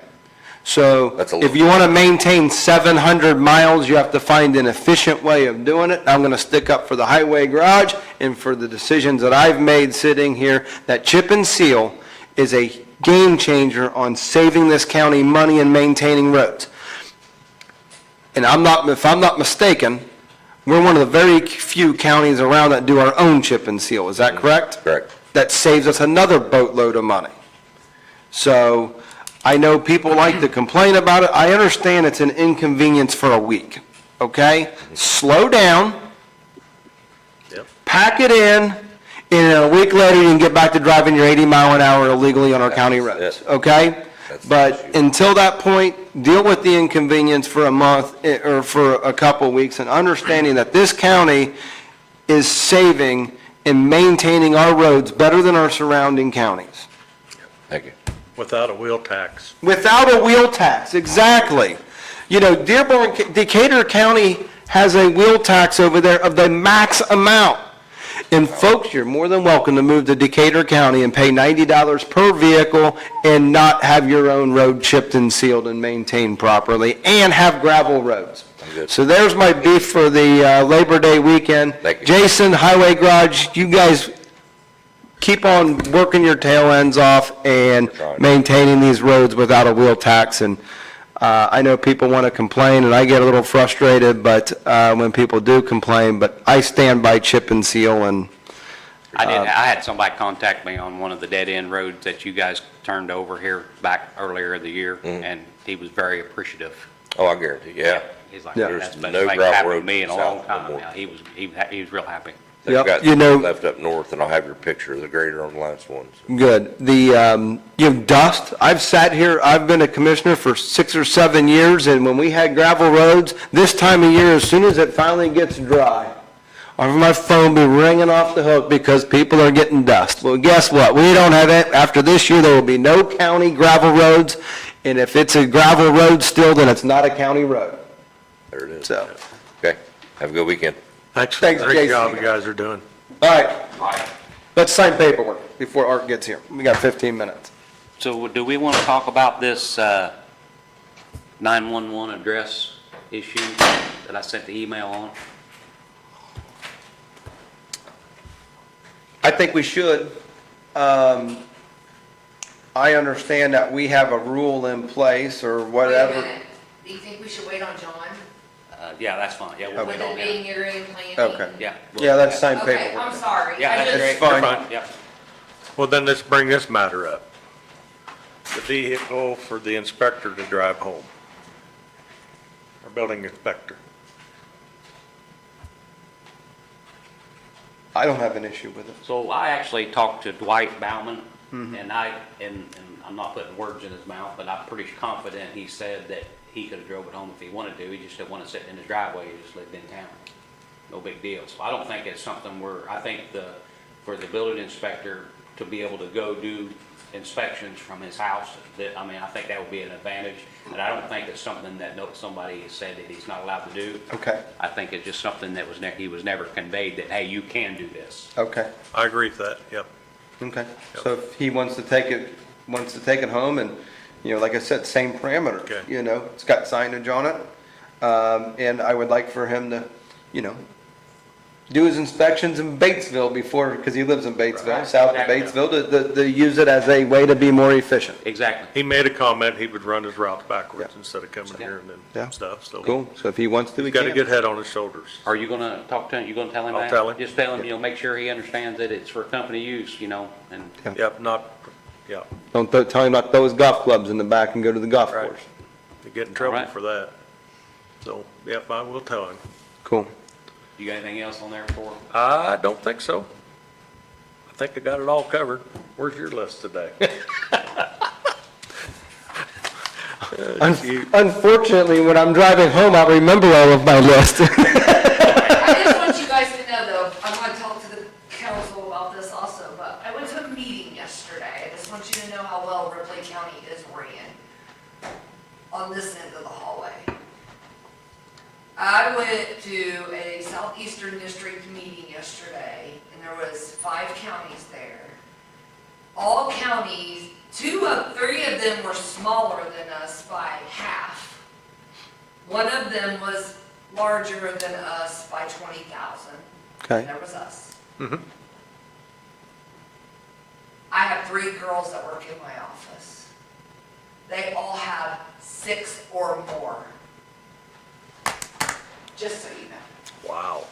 A: So
G: That's a
A: if
G: little-
A: you want to maintain 700 miles, you have to find an efficient way of doing it. I'm going to stick up for the highway garage and for the decisions that I've made sitting here, that chip and seal is a game changer on saving this county money and maintaining roads. And if I'm not mistaken, we're one of the very few counties around that do our own chip and seal. Is that correct?
G: Correct.
A: That saves us another boatload of money. So I know people like to complain about it. I understand it's an inconvenience for a week, okay? Slow down,
D: Yep.
A: pack it in, and a week later you can get back to driving your 80 mile an hour illegally on our county roads,
G: That's it.
A: okay?
G: That's the
A: But
G: issue.
A: until that point, deal with the inconvenience for a month or for a couple of weeks, and understanding that this county is saving and maintaining our roads better than our surrounding counties.
G: Thank you.
D: Without a wheel tax.
A: Without a wheel tax, exactly. You know, Dearborn, Decatur County has a wheel tax over there of the max amount. And folks, you're more than welcome to move to Decatur County and pay $90 per vehicle and not have your own road chipped and sealed and maintained properly, and have gravel roads.
G: I'm good.
A: So there's my beef for the Labor Day weekend.
G: Thank you.
A: Jason, Highway Garage, you guys keep on working your tail ends off and
G: Trying.
A: maintaining these roads without a wheel tax. And I know people want to complain, and I get a little frustrated, but when people do complain, but I stand by chip and seal. And
B: I had somebody contact me on one of the dead-end roads that you guys turned over here back earlier in the year, and he was very appreciative.
G: Oh, I guarantee, yeah.
B: He's like,
A: Yeah.
B: that's been
G: No
B: thing
G: gravel
B: happened to
G: road
B: me in a
G: south
B: long
G: no
B: time
G: more.
B: now. He was real happy.
G: I've
A: Yep,
G: got
A: you know-
G: left up north, and I'll have your picture of the grader on the last one. So.
A: Good. Dust, I've sat here, I've been a commissioner for 6 or 7 years, and when we had gravel roads, this time of year, as soon as it finally gets dry, my phone be ringing off the hook because people are getting dust. Well, guess what? We don't have it. After this year, there will be no county gravel roads, and if it's a gravel road still, then it's not a county road.
G: There it is.
A: So,
G: Okay, have a good weekend.
D: Thanks for the
A: Thanks,
D: great
A: Jason.
D: job you guys are doing.
A: all right, let's sign paperwork before Art gets here. We got 15 minutes.
B: So do we want to talk about this 911 address issue that I sent the email on?
A: I think we should. I understand that we have a rule in place or
E: Wait a
A: whatever.
E: minute. Do you think we should wait on John?
B: Yeah, that's fine, yeah, we'll
E: With
B: wait on
E: it being
B: him.
E: area and planning?
A: Okay.
B: Yeah.
A: Yeah, let's sign
E: Okay,
A: paperwork.
E: I'm sorry.
B: Yeah,
E: I
B: that's
E: just-
B: great.
A: fine.
B: You're fine, yeah.
D: Well, then let's bring this matter up. The vehicle for the inspector to drive home. Our building inspector.
A: I don't have an issue with it.
B: So I actually talked to Dwight Bauman, and I'm not putting words in his mouth, but I'm pretty confident he said that he could have drove it home if he wanted to. He just didn't want to sit in his driveway. He just lived in town. No big deal. So I don't think it's something I think for the building inspector to be able to go do inspections from his house, I think that would be an advantage. And I don't think it's something that somebody has said that he's not allowed to do.
A: Okay,
B: I think it's just something that he was never conveyed that, hey, you can do this.
A: okay,
D: I agree with that, yep.
A: okay. So if he wants to take it home and, like I said, same parameter.
D: Okay.
A: It's got signage on it. And I would like for him to, do his inspections in Batesville because he lives in Batesville,
B: Right.
A: south of
B: Exactly.
A: Batesville, to use it as a way to be more efficient.
B: Exactly.
D: He made a comment, he would run his routes backwards
A: Yeah.
D: instead of coming here and
A: Yeah.
D: then stuff, so.
A: Cool, so if he wants to, he
D: He's got a
A: can.
D: good head on his shoulders.
B: Are you gonna talk to him, you gonna tell him
D: I'll
B: that?
D: tell him.
B: Just tell him, make sure he understands that it's for company use, and,
D: Yep, yeah,
A: Don't tell him not to throw his golf clubs in the back and go to the golf
D: Right.
A: course.
D: you get in trouble
B: Alright.
D: for that. So, yep, I will tell him.
A: Cool.
B: you got anything else on there for?
D: I don't think so. I think I got it all covered. Where's your list today?
A: Unfortunately, when I'm driving home, I'll remember all of my list.
E: I just want you guys to know, though, I'm gonna talk to the council about this also, but I went to a meeting yesterday. I just want you to know how well Ripley County is ran on this end of the hallway. I went to a Southeastern District meeting yesterday, and there was 5 counties there. All counties, 3 of them were smaller than us by half. One of them was larger than us by 20,000.
A: Okay.
E: That was us.
D: Mhm.
E: I have 3 girls that work in my office. They all have 6 or more. Just so you know.
D: Wow.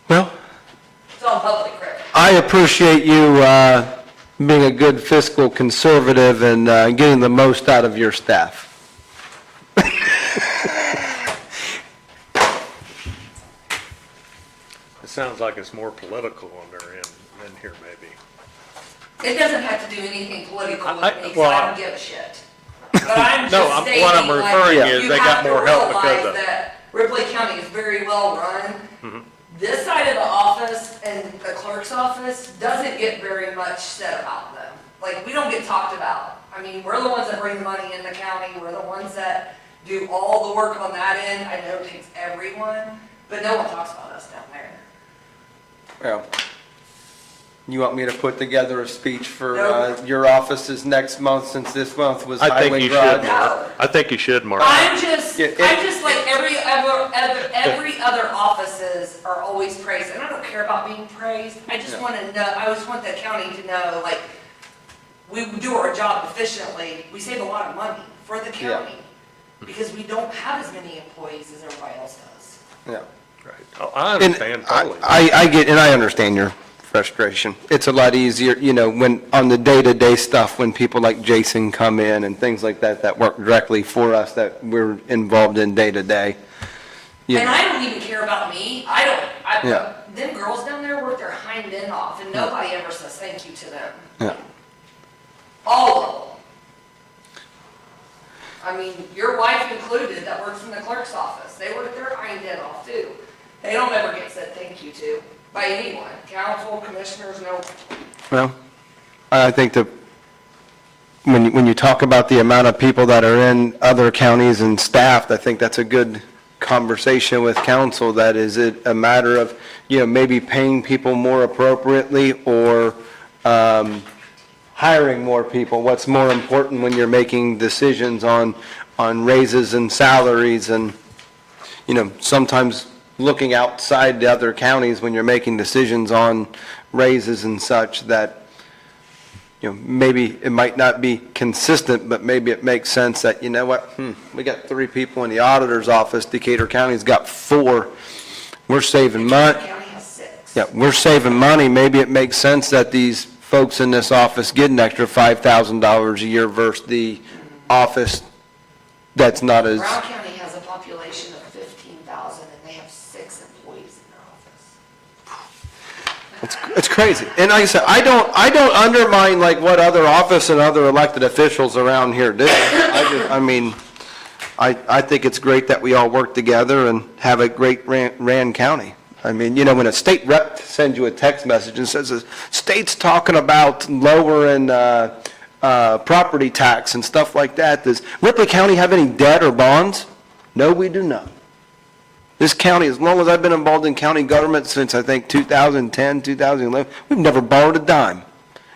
A: Well,
E: It's on public record.
A: I appreciate you being a good fiscal conservative and getting the most out of your staff.
D: It sounds like it's more political on their end than here maybe.
E: It doesn't have to do anything political with
D: I-
E: me, because
D: well,
E: I don't give a shit. But I'm
D: No,
E: just stating,
D: what I'm referring
E: like,
D: is
E: you
D: they got
E: have to
D: more help because
E: realize
D: of it.
E: that Ripley County is very well run.
D: Mm-hmm.
E: This side of the office and the clerk's office doesn't get very much said about them. Like, we don't get talked about. I mean, we're the ones that bring the money in the county, we're the ones that do all the work on that end. I know it takes everyone, but no one talks about us down there.
A: Well, you want me to put together a speech for
E: No.
A: your offices next month, since this month was
D: I think
A: Highway
D: you should,
A: Garage?
D: Mark. I think you should, Mark.
E: I'm just
A: Yeah,
E: like every other offices are always praised, and I don't care about being praised. I just
A: Yeah.
E: want to know, I just want the county to know, like, we do our job efficiently, we save a lot of money for the
A: Yeah.
E: county, because we don't have as many employees as everybody else does.
A: Yeah.
D: Right. Oh, I
A: And
D: understand totally.
A: I get, and I understand your frustration. It's a lot easier, when, on the day-to-day stuff, when people like Jason come in and things like that, that work directly for us, that we're involved in day-to-day. Yeah.
E: And I don't even care about me.
A: Yeah.
E: Them girls down there work their hind end off and nobody ever says thank you to them.
A: Yeah.
E: All of them. I mean, your wife included that works in the clerk's office. They work their hind end off too. They don't ever get said thank you to by anyone. Council, commissioners, no.
A: Well, I think that when you talk about the amount of people that are in other counties and staffed, I think that's a good conversation with council. That is it a matter of, maybe paying people more appropriately or hiring more people? What's more important when you're making decisions on raises and salaries and, sometimes looking outside the other counties when you're making decisions on raises and such that, maybe it might not be consistent, but maybe it makes sense that, we got 3 people in the auditor's office, Decatur County's got 4. We're saving money.
E: County has 6.
A: Yeah, we're saving money. Maybe it makes sense that these folks in this office get an extra $5,000 a year versus the office that's not as,
E: Brown County has a population of 15,000 and they have 6 employees in their office.
A: it's crazy. And like I said, I don't undermine like what other office and other elected officials around here do. I think it's great that we all work together and have a great Rand County. I mean, when a state rep sends you a text message and says, the state's talking about lowering property tax and stuff like that, does Ripley County have any debt or bonds? No, we do not. This county, as long as I've been involved in county government since, I think, 2010, 2011, we've never borrowed a dime. And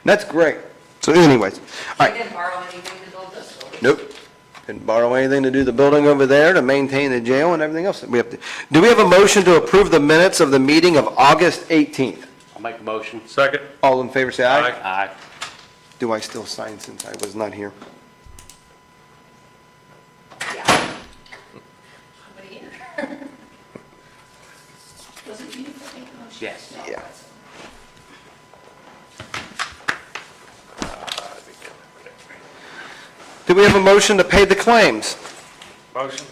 A: that's great. So anyways, all
E: We
A: right.
E: didn't borrow anything to build this building.
A: Nope. Didn't borrow anything to do the building over there, to maintain the jail and everything else that we have to. Do we have a motion to approve the minutes of the meeting of August 18th?
B: I'll make a motion.
D: Second?
A: All in favor, say aye.
B: Aye.
A: Do I still sign since I was not here?
E: Yeah. Nobody here. Was it you that made the motion?
B: Yes.
E: No,
A: Yeah.
E: that's-
A: Do we have a motion to pay the claims?
D: Motion?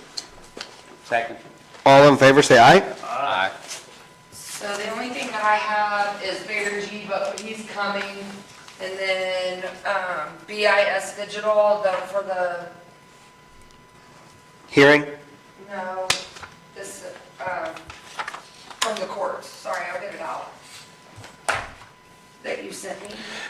B: Second.
A: All in favor, say aye.
B: Aye.
E: So the only thing that I have is Bader G, but he's coming. And then, BIS Digital, for the,
A: Hearing?
E: no, this, from the courts. Sorry, I'll get it out. That you sent me.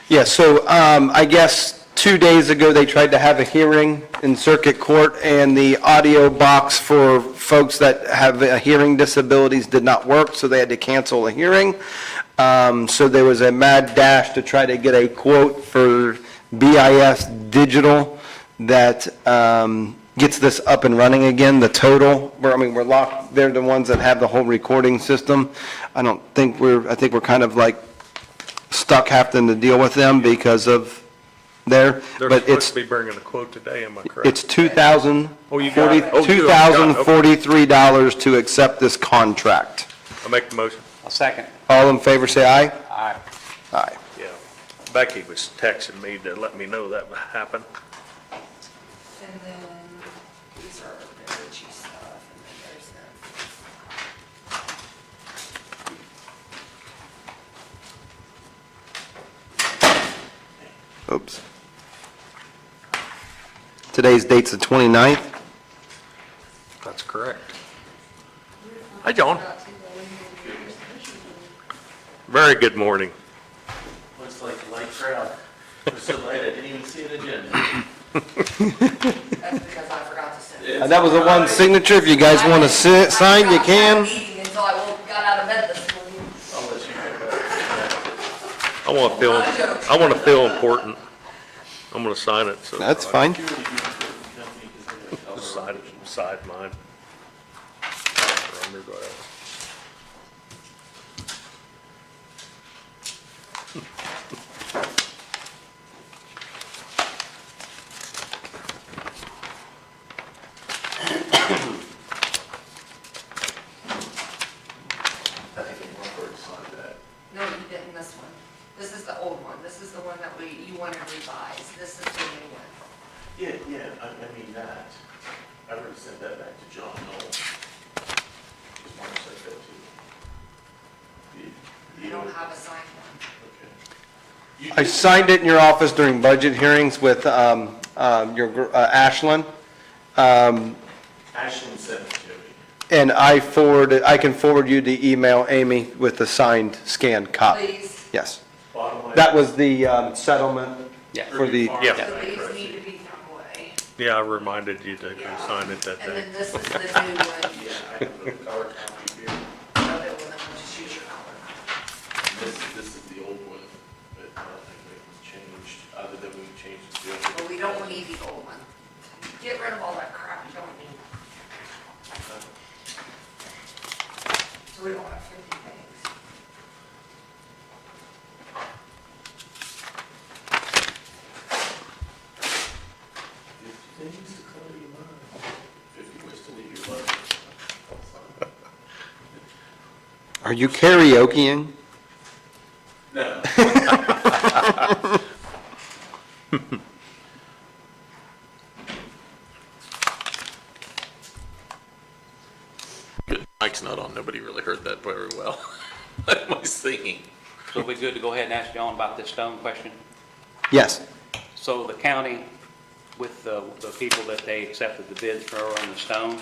A: Yeah, so I guess 2 days ago, they tried to have a hearing in circuit court, and the audio box for folks that have hearing disabilities did not work, so they had to cancel a hearing. So there was a mad dash to try to get a quote for BIS Digital that gets this up and running again, the total. We're locked, they're the ones that have the whole recording system. I think we're kind of like stuck having to deal with them because of
D: They're
A: but
D: supposed
A: it's,
D: to be bringing a quote today, am I correct?
A: it's $2,043
D: Oh, you got it. Oh, you got it.
A: to accept this contract.
D: I'll make the motion.
B: I'll second.
A: All in favor, say aye.
B: Aye.
A: Aye.
D: Yeah. Becky was texting me to let me know that would happen.
E: And then these are very cheap stuff, and then there's them.
A: Oops. Today's date's the 29th.
D: That's correct. Hi, John. Very good morning.
H: Looks like a light crowd. It was so late, I didn't even see an agenda.
E: That's because I forgot to send it.
A: And that was the one signature. If you guys want to sign, you can.
E: Meeting until I got out of bed this morning.
H: I'll let you
D: I want to feel important. I'm going to sign it, so.
A: That's fine.
D: Just Side mine. Under, go ahead.
E: No, you didn't, this one. This is the old one. This is the one that you wanted revised. This is the new one.
H: Yeah, I mean that. I already sent that back to John Knoll. Mark sent that to you.
E: I don't have a signed one.
H: Okay. You
A: I
H: did-
A: signed it in your office during budget hearings with Ashlyn.
H: Ashland sent it to me.
A: And I can forward you the email, Amy, with the signed scanned copy.
E: Please,
A: Yes.
H: Bottom line.
A: That was the settlement
B: Yeah.
A: for the,
H: Farm
D: Yeah.
E: so
H: Bank
E: these
H: Trust.
E: need to be thrown away.
D: Yeah, I reminded you to sign it that
E: And
D: day.
E: then this is the new one.
H: Yeah, I have the color copy here.
E: Of it, well, then we'll just use your color.
H: This is the old one, but I don't think anything's changed, other than we changed it to.
E: But we don't need the old one. Get rid of all that crap you don't need. So we don't have 50 things.
H: Things to color your mind. 50 ways to leave your love.
A: are you karaokeing?
H: No.
I: Mike's not on, nobody really heard that very well. What am I singing?
B: So we good to go ahead and ask John about this stone question?
A: Yes.
B: So the county, with the people that they accepted the bids for on the stone,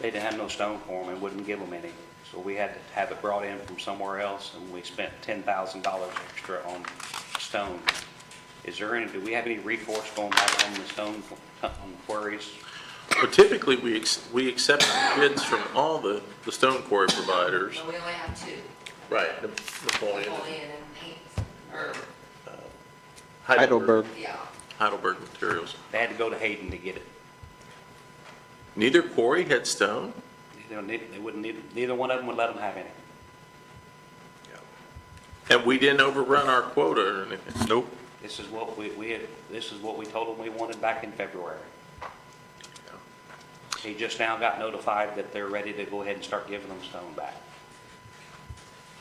B: they didn't have no stone for them and wouldn't give them any. So we had to have it brought in from somewhere else, and we spent $10,000 extra on stone. Is there any, do we have any recourse going back on the stone on quarries?
I: Well, typically, we accept bids from all the stone quarry providers.
E: But we only have two.
I: Right. Napoleon.
E: Napoleon and Haynes, or,
A: Heidelberg.
E: yeah.
I: Heidelberg Materials.
B: They had to go to Hayden to get it.
I: Neither quarry had stone?
B: They wouldn't, neither one of them would let them have any.
I: And we didn't overrun our quota or anything?
D: Nope.
B: This is what this is what we told them we wanted back in February. He just now got notified that they're ready to go ahead and start giving them stone back.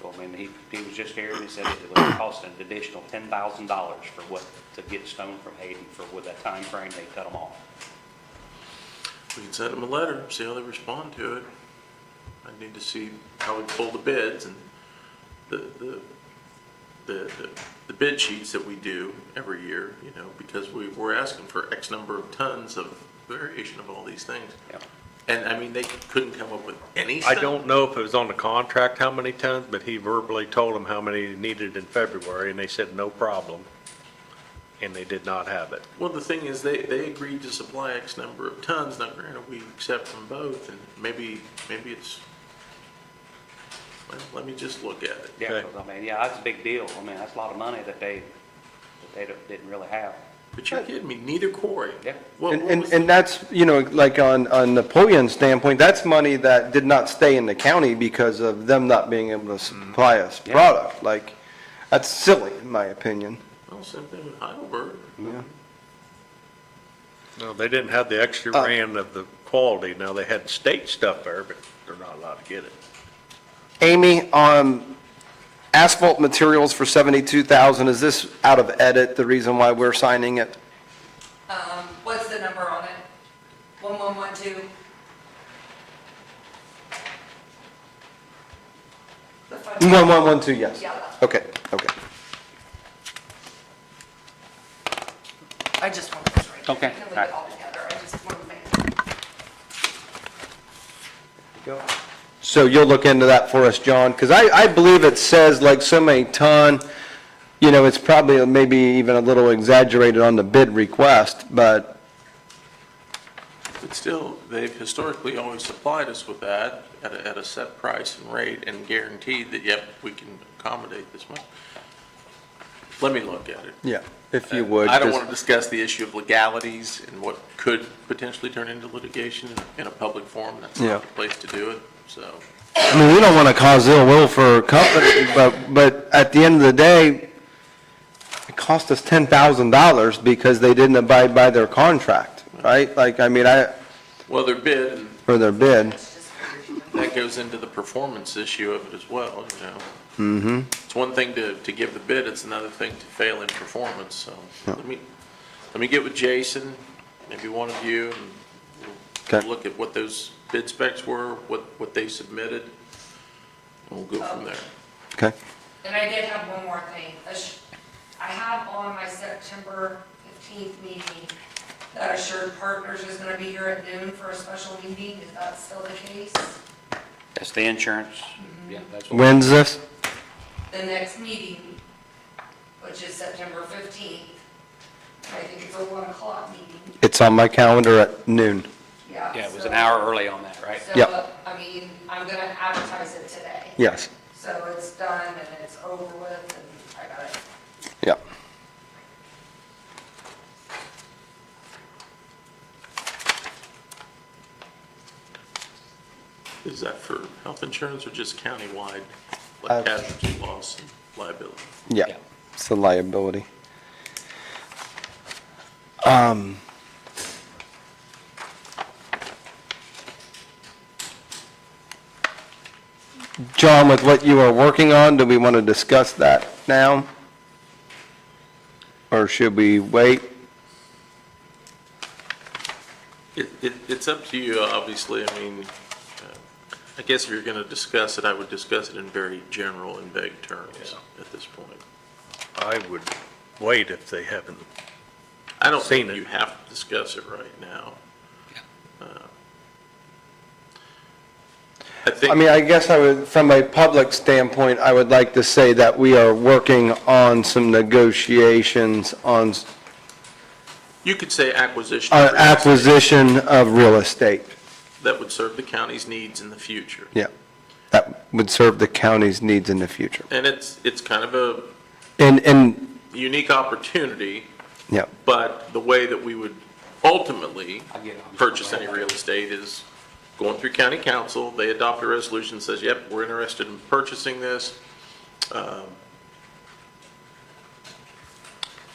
B: So, I mean, he was just here and he said it would cost an additional $10,000 for to get stone from Hayden with that time frame they cut them off.
I: We can send them a letter, see how they respond to it. I need to see how we pull the bids and the bid sheets that we do every year, you know, because we're asking for X number of tons of variation of all these things.
B: Yeah.
I: And I mean, they couldn't come up with any
D: I
I: stuff.
D: don't know if it was on the contract how many tons, but he verbally told them how many he needed in February, and they said no problem. And they did not have it.
I: Well, the thing is, they agreed to supply X number of tons. Now granted, we accept from both, and maybe it's, well, let me just look at it.
B: Yeah,
D: Okay.
B: 'cause, I mean, yeah, that's a big deal. I mean, that's a lot of money that they didn't really have.
I: But you're kidding me, neither quarry.
B: Yeah.
I: What
A: And,
I: was-
A: and that's, you know, like on Napoleon's standpoint, that's money that did not stay in the county because of them not being able to supply us
B: Yeah.
A: product. Like, that's silly, in my opinion.
I: Well, same thing with Heidelberg.
A: Yeah.
D: No, they didn't have the extra brand of the quality. Now, they had state stuff there, but they're not allowed to get it.
A: Amy, on asphalt materials for 72,000, is this out of edit, the reason why we're signing it?
E: What's the number on it? 1112? The fund-
A: 1112, yes.
E: Yeah.
A: Okay, okay.
E: I just want this right.
B: Okay,
E: We can leave
B: alright.
E: it all together, I just want to make.
A: So you'll look into that for us, John? Because I believe it says like so many ton, you know, it's probably maybe even a little exaggerated on the bid request, but,
I: But still, they've historically always supplied us with that at a set price and rate and guaranteed that, yep, we can accommodate this much. Let me look at it.
A: yeah, if you would.
I: I don't
A: 'cause-
I: want to discuss the issue of legalities and what could potentially turn into litigation in a public forum. That's
A: Yeah.
I: not the place to do it, so.
A: I mean, we don't want to cause ill will for a company, but at the end of the day, it cost us $10,000 because they didn't abide by their contract, right? Like, I mean,
I: Well, their bid, and
A: for their bid.
I: that goes into the performance issue of it as well, you know. Mm-hmm. It's one thing to give the bid, it's another thing to fail in performance, so. Let me get with Jason, maybe one of you, and we'll We'll
A: Okay.
I: look at what those bid specs were, what they submitted, and we'll go from there.
A: Okay.
E: And I did have one more thing. I have on my September 15th meeting that Assured Partners is going to be here at noon for a special meeting. Is that still the case?
B: That's the insurance. Yeah, that's what.
A: When's this?
E: The next meeting, which is September 15th, I think it's a 1 o'clock meeting.
A: It's on my calendar at noon.
E: Yeah.
B: Yeah, it was
E: so-
B: an hour early on that, right?
E: So,
A: Yep.
E: I mean, I'm going to advertise it today.
A: Yes.
E: So it's done and it's over with and I got it.
A: Yep.
I: Is that for health insurance or just countywide,
A: Uh,
I: like casualty loss and liability?
A: Yeah.
B: Yeah.
A: It's the liability. John, with what you are working on, do we want to discuss that now? Or should we wait?
I: It's up to you, obviously. I mean, I guess if you're going to discuss it, I would discuss it in very general and vague terms at this point.
D: I would wait if they haven't.
I: I don't
D: Seen
I: think
D: it.
I: you have to discuss it right now. I
A: I
I: think,
A: mean, I guess I would, from a public standpoint, I would like to say that we are working on some negotiations on
I: you could say acquisition. of real estate
A: acquisition of real estate.
I: That would serve the county's needs in the future.
A: Yeah, that would serve the county's needs in the future.
I: And it's kind of a
A: And,
I: unique opportunity,
A: yeah,
I: but the way that we would ultimately
B: I get it.
I: purchase any real estate is going through county council, they adopt a resolution that says, yep, we're interested in purchasing this.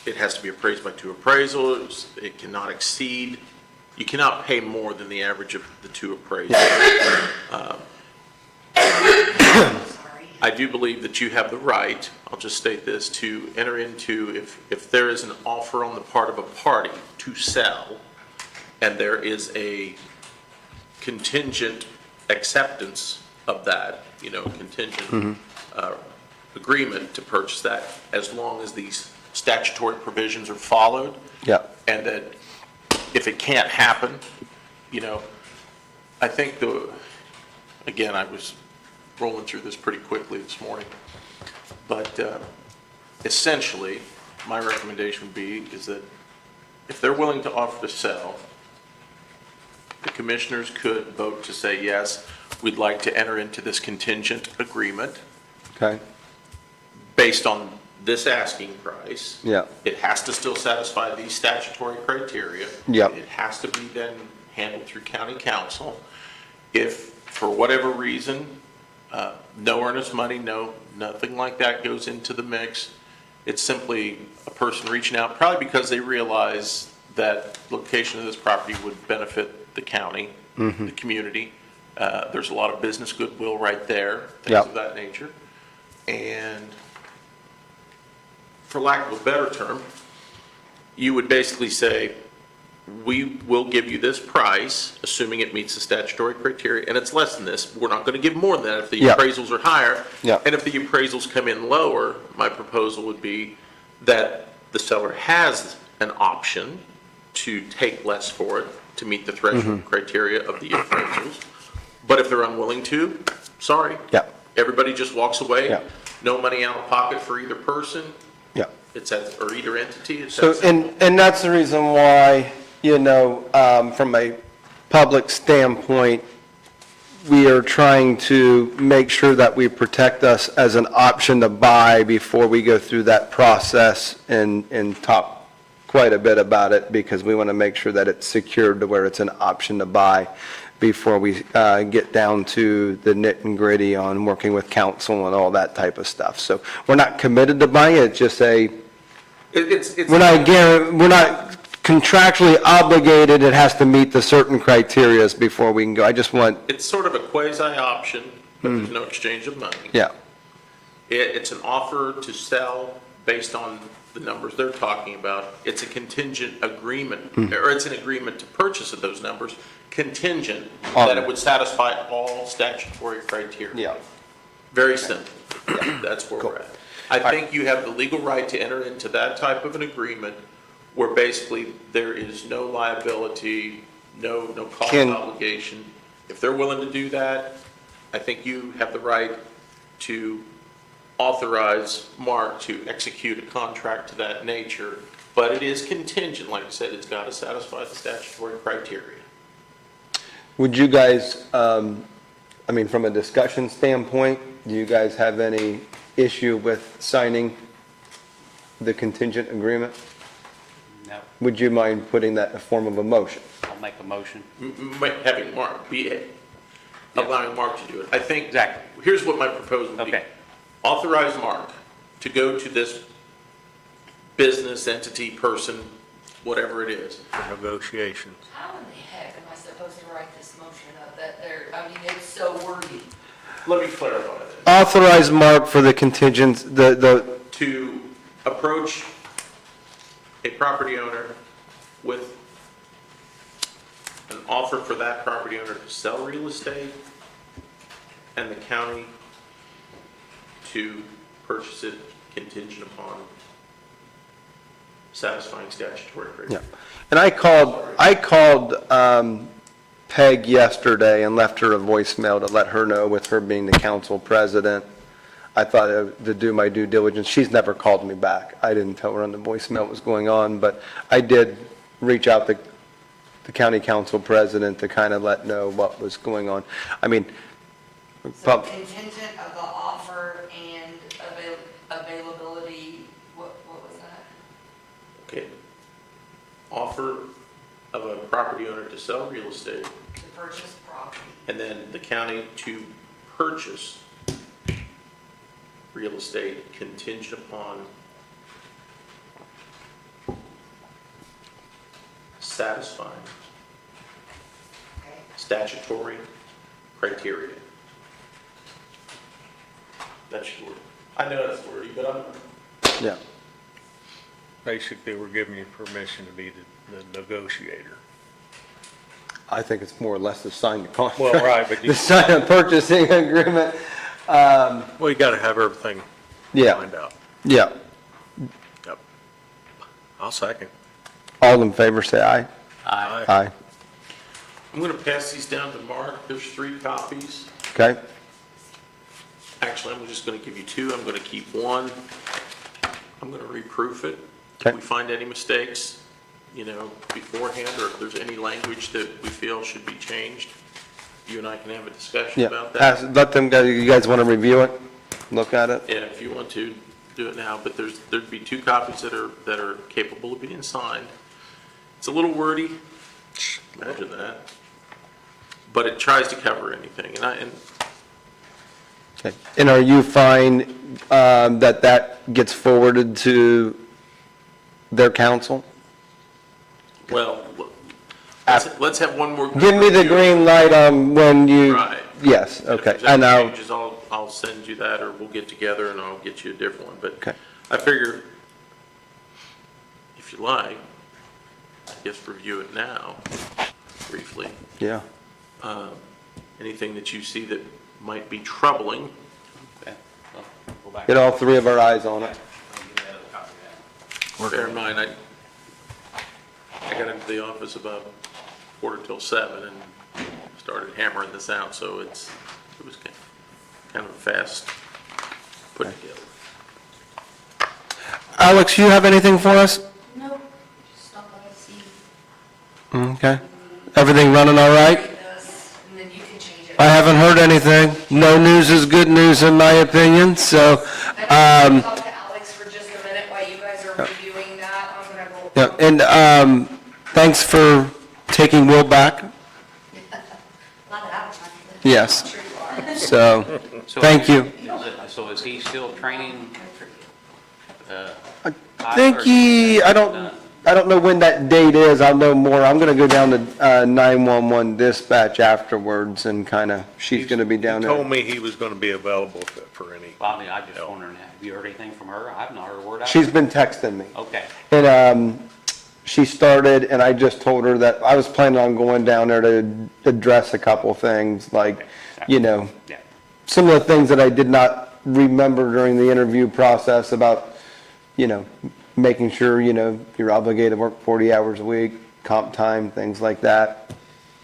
I: It has to be appraised by 2 appraisals, it cannot exceed, you cannot pay more than the average of the 2 appraisals.
E: Sorry.
I: I do believe that you have the right, I'll just state this, to enter into, if there is an offer on the part of a party to sell, and there is a contingent acceptance of that, contingent agreement to purchase that, as long as these statutory provisions are followed,
A: yeah,
I: and that if it can't happen, I think again, I was rolling through this pretty quickly this morning, but essentially, my recommendation would be is that if they're willing to offer to sell, the commissioners could vote to say, yes, we'd like to enter into this contingent agreement
A: okay,
I: based on this asking price.
A: yeah,
I: It has to still satisfy these statutory criteria.
A: Yep.
I: It has to be then handled through county council. If, for whatever reason, no earnest money, nothing like that goes into the mix, it's simply a person reaching out, probably because they realize that location of this property would benefit the county, the community. There's a lot of business goodwill right there, things
A: Yep.
I: of that nature. And for lack of a better term, you would basically say, we will give you this price, assuming it meets the statutory criteria, and it's less than this. We're not going to give more than that if the
A: Yeah.
I: appraisals are higher.
A: Yeah.
I: And if the appraisals come in lower, my proposal would be that the seller has an option to take less for it to meet the threshold criteria of the appraisals. But if they're unwilling to, sorry.
A: yeah,
I: Everybody just walks away.
A: Yeah.
I: No money out of pocket for either person.
A: yeah.
I: It's that, or either entity. It's
A: So,
I: that simple.
A: and that's the reason why, from a public standpoint, we are trying to make sure that we protect us as an option to buy before we go through that process and talk quite a bit about it, because we want to make sure that it's secured to where it's an option to buy before we get down to the nit and gritty on working with council and all that type of stuff. So we're not committed to buying it, it's just
I: It's
A: we're not contractually obligated, it has to meet the certain criterias before we can go. I just want,
I: It's sort of a quasi-option, but there's no exchange of money.
A: yeah,
I: It's an offer to sell based on the numbers they're talking about. It's a contingent agreement, or it's an agreement to purchase of those numbers, contingent that it would satisfy all statutory criteria.
A: Yeah.
I: Very simple. That's where we're at. I think you have the legal right to enter into that type of an agreement where basically there is no liability, no cost obligation. If they're willing to do that, I think you have the right to authorize Mark to execute a contract to that nature, but it is contingent, like I said, it's got to satisfy the statutory criteria.
A: Would you guys, I mean, from a discussion standpoint, do you guys have any issue with signing the contingent agreement?
B: No,
A: Would you mind putting that in a form of a motion?
B: I'll make a motion.
I: Having Mark allowing Mark to do it. I think.
B: Exactly.
I: Here's what my proposal would be.
B: Okay.
I: Authorize Mark to go to this business entity person, whatever it is.
D: For negotiations.
E: How in the heck am I supposed to write this motion up that they're, I mean, it's so wordy.
I: Let me clarify this.
A: Authorize Mark for the contingents, the,
I: To approach a property owner with an offer for that property owner to sell real estate and the county to purchase it contingent upon satisfying statutory criteria.
A: yeah. And I called Peg yesterday and left her a voicemail to let her know, with her being the council president, I thought to do my due diligence. She's never called me back. I didn't tell her on the voicemail what was going on, but I did reach out to the county council president to kind of let know what was going on. I mean,
E: So contingent of the offer and availability, what was that?
I: Okay. Offer of a property owner to sell real estate,
E: To purchase property.
I: and then the county to purchase real estate contingent upon satisfying
E: Okay.
I: statutory criteria. That's your word. I know that's wordy, but I'm,
A: yeah.
D: Basically, we're giving you permission to be the negotiator.
A: I think it's more or less to sign the contract.
D: Well, right, but you-
A: To sign a purchasing agreement.
D: Well, you gotta have everything
A: Yeah,
D: lined out.
A: yeah.
D: Yep. I'll second.
A: All in favor, say aye.
B: Aye.
A: Aye.
I: I'm gonna pass these down to Mark. There's 3 copies.
A: Okay?
I: Actually, I'm just gonna give you 2. I'm gonna keep 1. I'm gonna reproof it.
A: Okay.
I: If we find any mistakes, beforehand, or if there's any language that we feel should be changed, you and I can have a discussion
A: Yeah.
I: about that.
A: Let them go, you guys want to review it? Look at it?
I: Yeah, if you want to, do it now, but there'd be 2 copies that are capable of being signed. It's a little wordy, imagine that, but it tries to cover anything, and
A: Okay. And are you fine that gets forwarded to their council?
I: well, let's have one more.
A: Give me the green light on when you...
I: Right.
A: Yes,
I: If
A: okay.
I: there's
A: And
I: any
A: I'll,
I: changes, I'll send you that, or we'll get together and I'll get you a different one, but
A: Okay.
I: I figure, if you like, I guess review it now, briefly.
A: yeah.
I: Anything that you see that might be troubling,
B: Okay. Well, go back.
A: Get all 3 of our eyes on it.
I: bear in mind, I got into the office about 6:45 and started hammering this out, so it was kind of fast put together.
A: Alex, you have anything for us?
E: Nope, just stop by to see.
A: Okay. Everything running all right?
E: Read this, and then you can change it.
A: I haven't heard anything. No news is good news in my opinion, so,
E: I'm gonna talk to Alex for just a minute while you guys are reviewing that. I'm gonna go.
A: yeah, and thanks for taking Will back.
E: Not that I was trying to.
A: Yes.
E: I'm sure you are.
A: So,
B: So
A: thank you.
B: So is he still training?
A: I think I don't, I don't know when that date is, I'll know more. I'm gonna go down to 911 dispatch afterwards and kinda, she's gonna be down
D: He
A: there.
D: told me he was gonna be available for any.
B: I mean, I just wondering, have you heard anything from her? I've not heard a word out of
A: She's
B: her.
A: been texting me.
B: Okay,
A: And she started, and I just told her that I was planning on going down there to address a couple things, like, you know,
B: yeah.
A: some of the things that I did not remember during the interview process about, you know, making sure, you know, you're obligated to work 40 hours a week, comp time, things like that.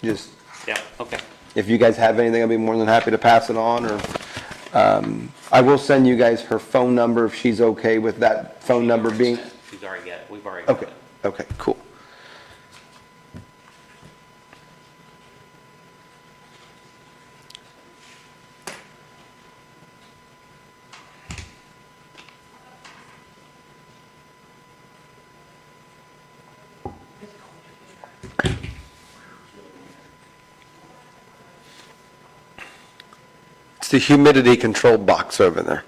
A: Just,
B: Yeah, okay.
A: if you guys have anything, I'd be more than happy to pass it on, or, I will send you guys her phone number if she's okay with that phone number being,
B: She's already got it, we've already got
A: okay,
B: it.
A: okay, cool. It's the humidity control box over there.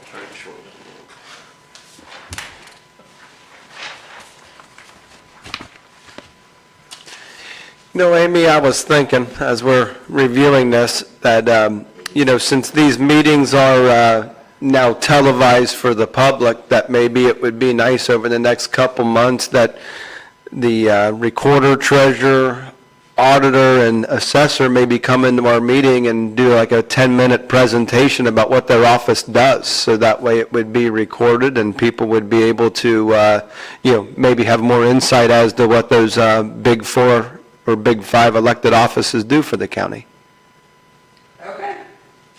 I: Try to shorten it a little.
A: No, Amy, I was thinking, as we're reviewing this, that, you know, since these meetings are now televised for the public, that maybe it would be nice over the next couple months that the recorder, treasurer, auditor, and assessor maybe come into our meeting and do like a 10-minute presentation about what their office does. So that way it would be recorded and people would be able to, you know, maybe have more insight as to what those big four or big five elected offices do for the county.
E: Okay.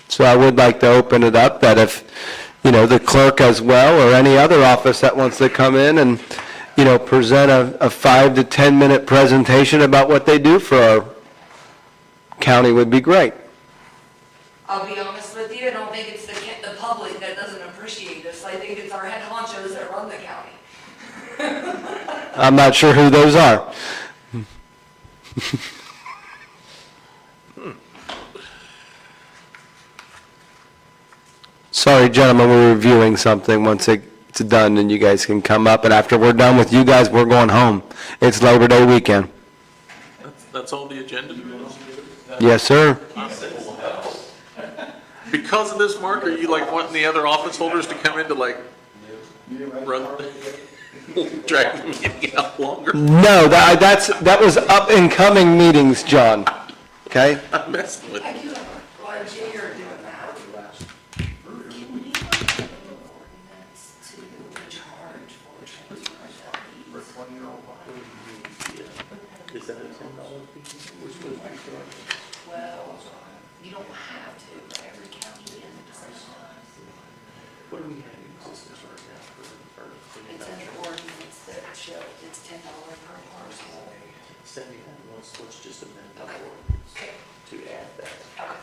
A: So I would like to open it up that if, you know, the clerk as well, or any other office that wants to come in and, you know, present a 5 to 10 minute presentation about what they do for our county would be great.
E: I'll be honest with you, I don't think it's the public that doesn't appreciate us. I think it's our head honchos that run the county.
A: I'm not sure who those are. Sorry, gentlemen, we're reviewing something. Once it's done, then you guys can come up, and after we're done with you guys, we're going home. It's Labor Day weekend.
I: That's all the agenda.
A: Yes, sir.
I: Because of this, Mark, are you like wanting the other office holders to come in to like run, drag the meeting out longer?
A: No, that was up and coming meetings, John. Okay?
I: I'm messing with
E: I
I: you.
E: do have a large ear doing that. Can we have an ordinance to charge for transfer
I: Is that a $10 fee?
E: Well, you don't have to, but every county is.
I: What do we have in existence right now for
E: It's an ordinance that shows it's $10 per parcel.
I: Send me that, let's just amend the ordinance to add that.
E: Okay.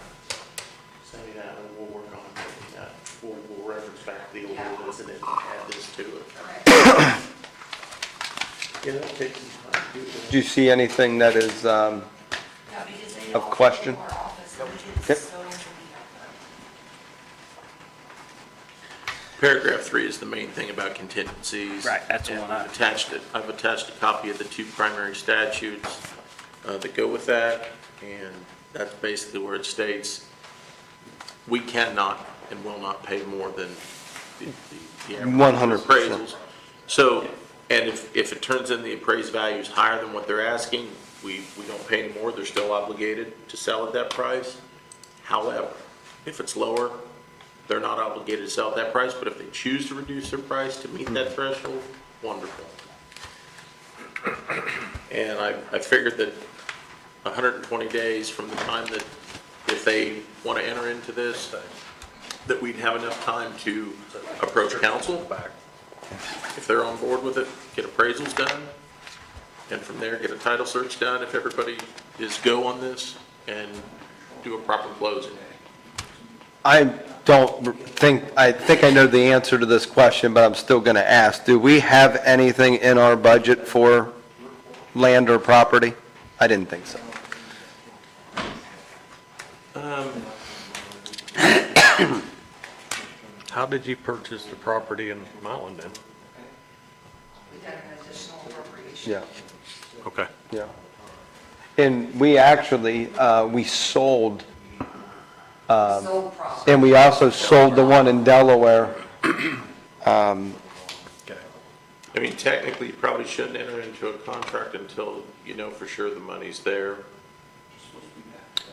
I: Send me that and we'll work on making that. We'll reference back to the old ordinance and then add this to it.
E: Okay.
I: Yeah, that'll take some time to do
A: Do you see anything that is,
E: Yeah, because they
A: Of
E: all
A: question?
E: come to our office and
A: Yep.
E: it's so inconvenient.
I: Paragraph 3 is the main thing about contingencies.
B: Right, that's the
I: And
B: one I-
I: I've attached a copy of the 2 primary statutes that go with that, and that's basically where it states, we cannot and will not pay more than the average
A: 100%.
I: appraisals. So, and if it turns in the appraised value is higher than what they're asking, we don't pay anymore, they're still obligated to sell at that price. However, if it's lower, they're not obligated to sell at that price, but if they choose to reduce their price to meet that threshold, wonderful. And I figured that 120 days from the time that, if they want to enter into this, that we'd have enough time to approach council. If they're on board with it, get appraisals done, and from there, get a title search done if everybody is go on this, and do a proper closing.
A: I I think I know the answer to this question, but I'm still going to ask. Do we have anything in our budget for land or property? I didn't think so.
D: How did you purchase the property in Milan then?
E: We done an additional appropriation.
A: Yeah,
D: Okay.
A: yeah. And we actually, we sold,
E: Sold property.
A: and we also sold the one in Delaware.
I: I mean, technically, you probably shouldn't enter into a contract until you know for sure the money's there.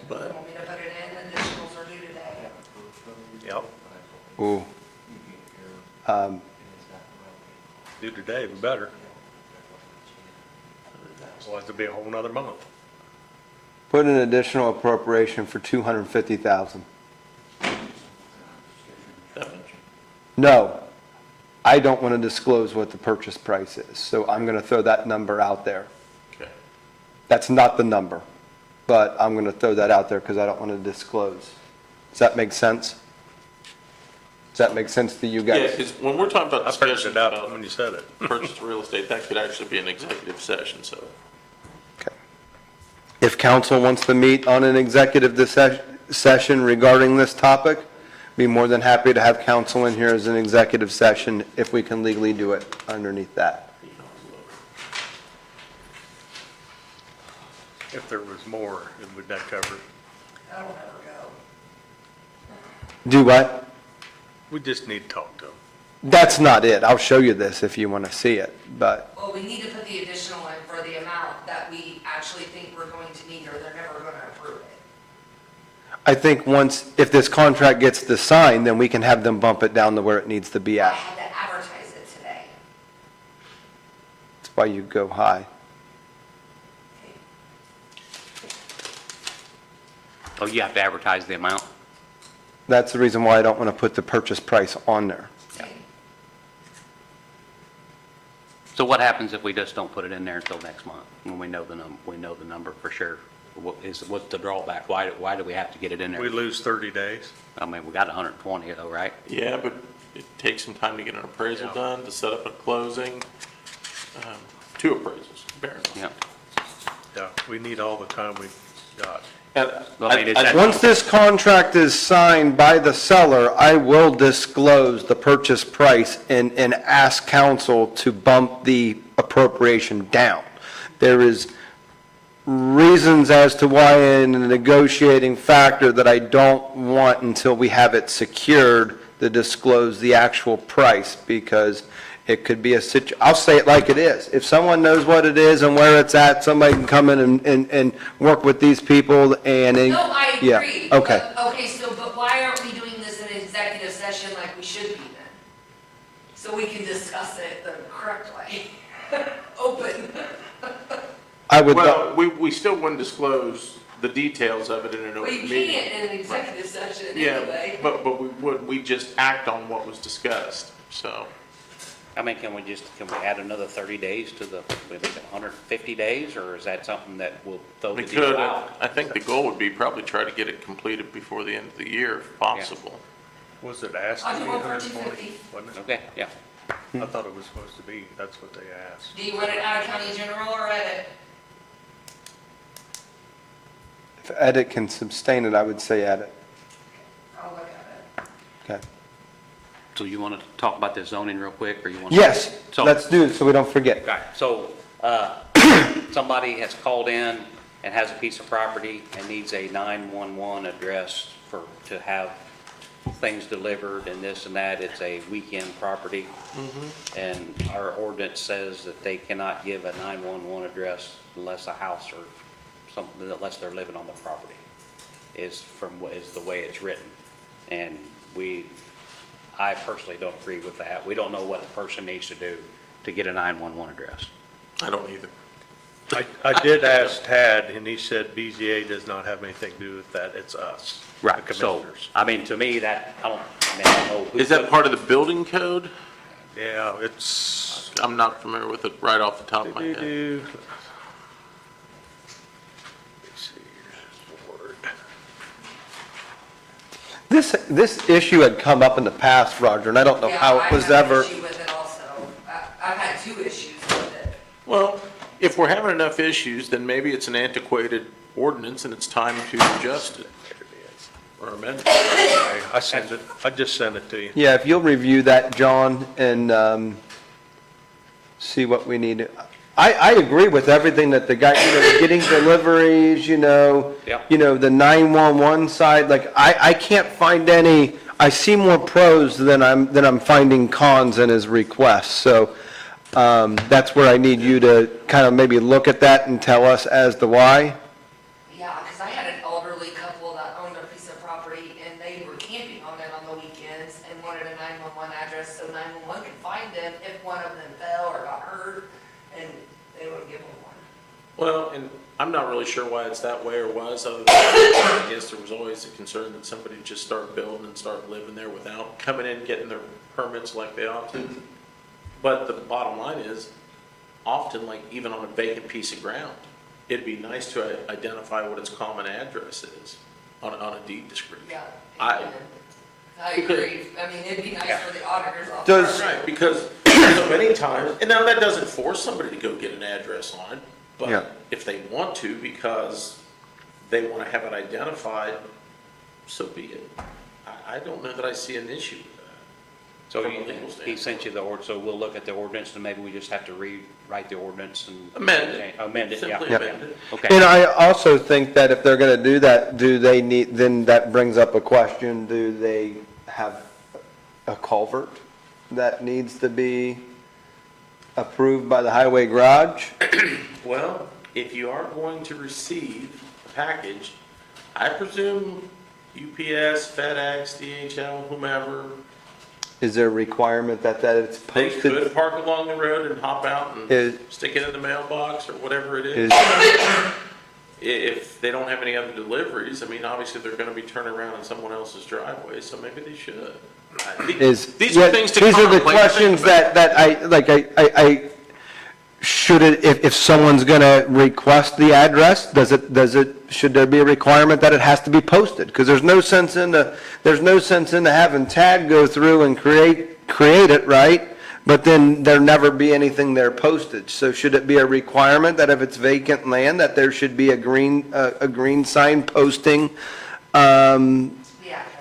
I: But
E: Want me to put it in, additionals are due today.
D: Yep.
A: Ooh.
D: Do today, but better. Otherwise it'll be a whole nother month.
A: Put an additional appropriation for 250,000.
I: that much.
A: No, I don't want to disclose what the purchase price is, so I'm going to throw that number out there.
I: Okay.
A: That's not the number, but I'm going to throw that out there because I don't want to disclose. Does that make sense? Does that make sense to you
I: Yeah,
A: guys?
I: because when we're talking about
D: I figured
I: discussions
D: it out
I: about
D: when you said it.
I: purchase of real estate, that could actually be an executive session, so.
A: Okay. If council wants to meet on an executive session regarding this topic, be more than happy to have council in here as an executive session if we can legally do it underneath that.
D: If there was more, would that cover it?
E: That'll never go.
A: Do what?
D: We just need to talk to them.
A: That's not it. I'll show you this if you want to see it, but
E: Well, we need to put the additional in for the amount that we actually think we're going to need, or they're never going to approve it.
A: I think if this contract gets the sign, then we can have them bump it down to where it needs to be
E: I
A: at.
E: had to advertise it today.
A: That's why you go high.
B: Oh, you have to advertise the amount?
A: That's the reason why I don't want to put the purchase price on there.
B: So what happens if we just don't put it in there until next month, when we know the number for sure? What's the drawback? Why do we have to get it in there?
D: We lose 30 days.
B: I mean, we got 120 though, right?
I: Yeah, but it takes some time to get an appraisal done, to set up a closing, 2 appraisals, fair enough.
B: Yeah.
D: Yeah, we need all the time we got.
I: And
B: Well, I mean, is that-
A: Once this contract is signed by the seller, I will disclose the purchase price and ask council to bump the appropriation down. There is reasons as to why in a negotiating factor that I don't want until we have it secured to disclose the actual price, because it could be I'll say it like it is. If someone knows what it is and where it's at, somebody can come in and work with these people and.
E: No, I
A: Yeah,
E: agree.
A: okay.
E: Okay, so, but why aren't we doing this in an executive session like we should be then? So we can discuss it the correct way. Open.
A: I would,
I: Well, we still wouldn't disclose the details of it in an
E: Well,
I: open
E: you
I: meeting.
E: can't in an executive session
I: Yeah,
E: anyway.
I: but we just act on what was discussed, so.
B: I mean, can we add another 30 days to we make it 150 days, or is that something that will throw the
I: We
B: deal
I: could,
B: out?
I: I think the goal would be probably try to get it completed before the end of the year if possible.
D: Was it asked
E: I'll
D: to
E: do
D: be
E: one for
D: 120?
E: 250.
D: Wasn't it?
B: Okay, yeah.
D: I thought it was supposed to be, that's what they asked.
E: Do you want it out of county general or edit?
A: if edit can sustain it, I would say edit.
E: I'll look at it.
A: Okay.
B: So you want to talk about the zoning real quick, or you want?
A: Yes,
B: So-
A: let's do it so we don't forget.
B: Okay, so, somebody has called in and has a piece of property and needs a 911 address to have things delivered and this and that. It's a weekend property. And our ordinance says that they cannot give a 911 address unless a house or something, unless they're living on the property, is the way it's written. And I personally don't agree with that. We don't know what the person needs to do to get a 911 address.
I: I don't either.
D: I did ask Tad, and he said BZA does not have anything to do with that, it's us. the
B: So,
D: commissioners.
B: I mean, to me, I don't know. who
I: Is that
B: put-
I: part of the building code?
D: Yeah, it's.
I: I'm not familiar with it right off the top of my head.
D: Let me see, here's the word.
A: This issue had come up in the past, Roger, and I don't know
E: Yeah,
A: how
E: I
A: it was
E: have an
A: ever.
E: issue with it also. I've had 2 issues with it.
I: Well, if we're having enough issues, then maybe it's an antiquated ordinance and it's time to adjust it or amend it.
D: I just sent it to you.
A: Yeah, if you'll review that, John, and see what we need. I agree with everything that the guy, getting deliveries,
B: Yep.
A: The 911 side, like, I can't find any, I see more pros than I'm finding cons in his request. So that's where I need you to kind of maybe look at that and tell us as to why.
E: Yeah, because I had an elderly couple that owned a piece of property and they were camping on it on the weekends and wanted a 911 address so 911 could find them if one of them fell or got hurt, and they wouldn't give them one.
I: Well, and I'm not really sure why it's that way or was, other than I guess there was always a concern that somebody would just start building and start living there without coming in, getting their permits like they ought to. But the bottom line is, often, like even on a vacant piece of ground, it'd be nice to identify what its common address is on a deed description.
E: Yeah.
I: I-
E: I agree. I mean, it'd be nice for the auditors office.
A: Does-
I: Right, because so many times, and now that doesn't force somebody to go get an address on it,
A: Yeah.
I: but if they want to because they want to have it identified, so be it. I don't know that I see an issue with that.
B: So
I: From a legal
B: he sent you
I: standpoint.
B: so we'll look at the ordinance and maybe we just have to rewrite the ordinance and.
I: Amend it.
B: Amend it, yeah.
I: Simply amend it.
B: Okay.
A: And I also think that if they're gonna do that, do they need, then that brings up a question, do they have a culvert that needs to be approved by the highway garage?
I: Well, if you are going to receive a package, I presume UPS, FedEx, DHL, whomever,
A: Is there a requirement that it's
I: they
A: posted?
I: could park along the road and hop out and
A: Is-
I: stick it in the mailbox or whatever it is.
A: Is,
I: If they don't have any other deliveries, I mean, obviously they're gonna be turning around in someone else's driveway, so maybe they should. These are
A: yeah,
I: things to
A: these are the
I: contemplate and think
A: questions
I: about.
A: that I, should it, if someone's gonna request the address, should there be a requirement that it has to be posted? Because there's no sense in having Tad go through and create it, right? But then there never be anything there posted. So should it be a requirement that if it's vacant land, that there should be a green sign posting,
E: Yeah.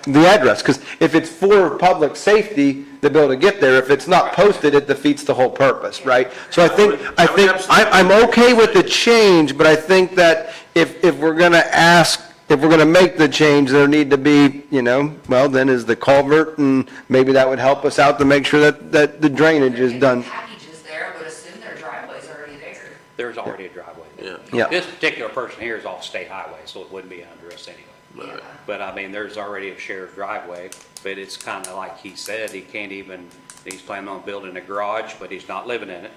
A: the address? Because if it's for public safety, to be able to get there, if it's not posted, it defeats the whole purpose, right? So I think, I'm okay with the change, but I think that if we're gonna make the change, there need to be, well, then is the culvert, and maybe that would help us out to make sure that the drainage is done.
E: Packages there, I would assume their driveway's already there.
B: There's already a driveway there.
I: Yeah.
A: Yeah.
B: This particular person here is off state highway, so it wouldn't be under us anyway.
E: Yeah.
B: But I mean, there's already a shared driveway, but it's kind of like he said, he's planning on building a garage, but he's not living in it.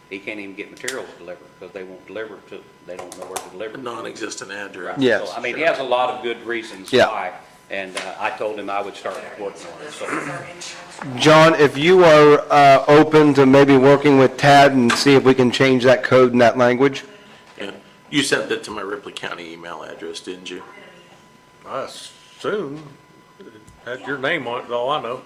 B: He can't even get materials delivered because they won't deliver they don't know where to deliver.
I: Non-existent address.
B: Right.
A: Yes.
B: So, I mean, he has a lot of good reasons
A: Yeah.
B: why, and I told him I would start working on it,
E: This
B: so.
E: is our insurance.
A: John, if you are open to maybe working with Tad and see if we can change that code and that language?
I: Yeah. You sent that to my Ripley County email address, didn't you?
D: I assume it had your name on it, all I know.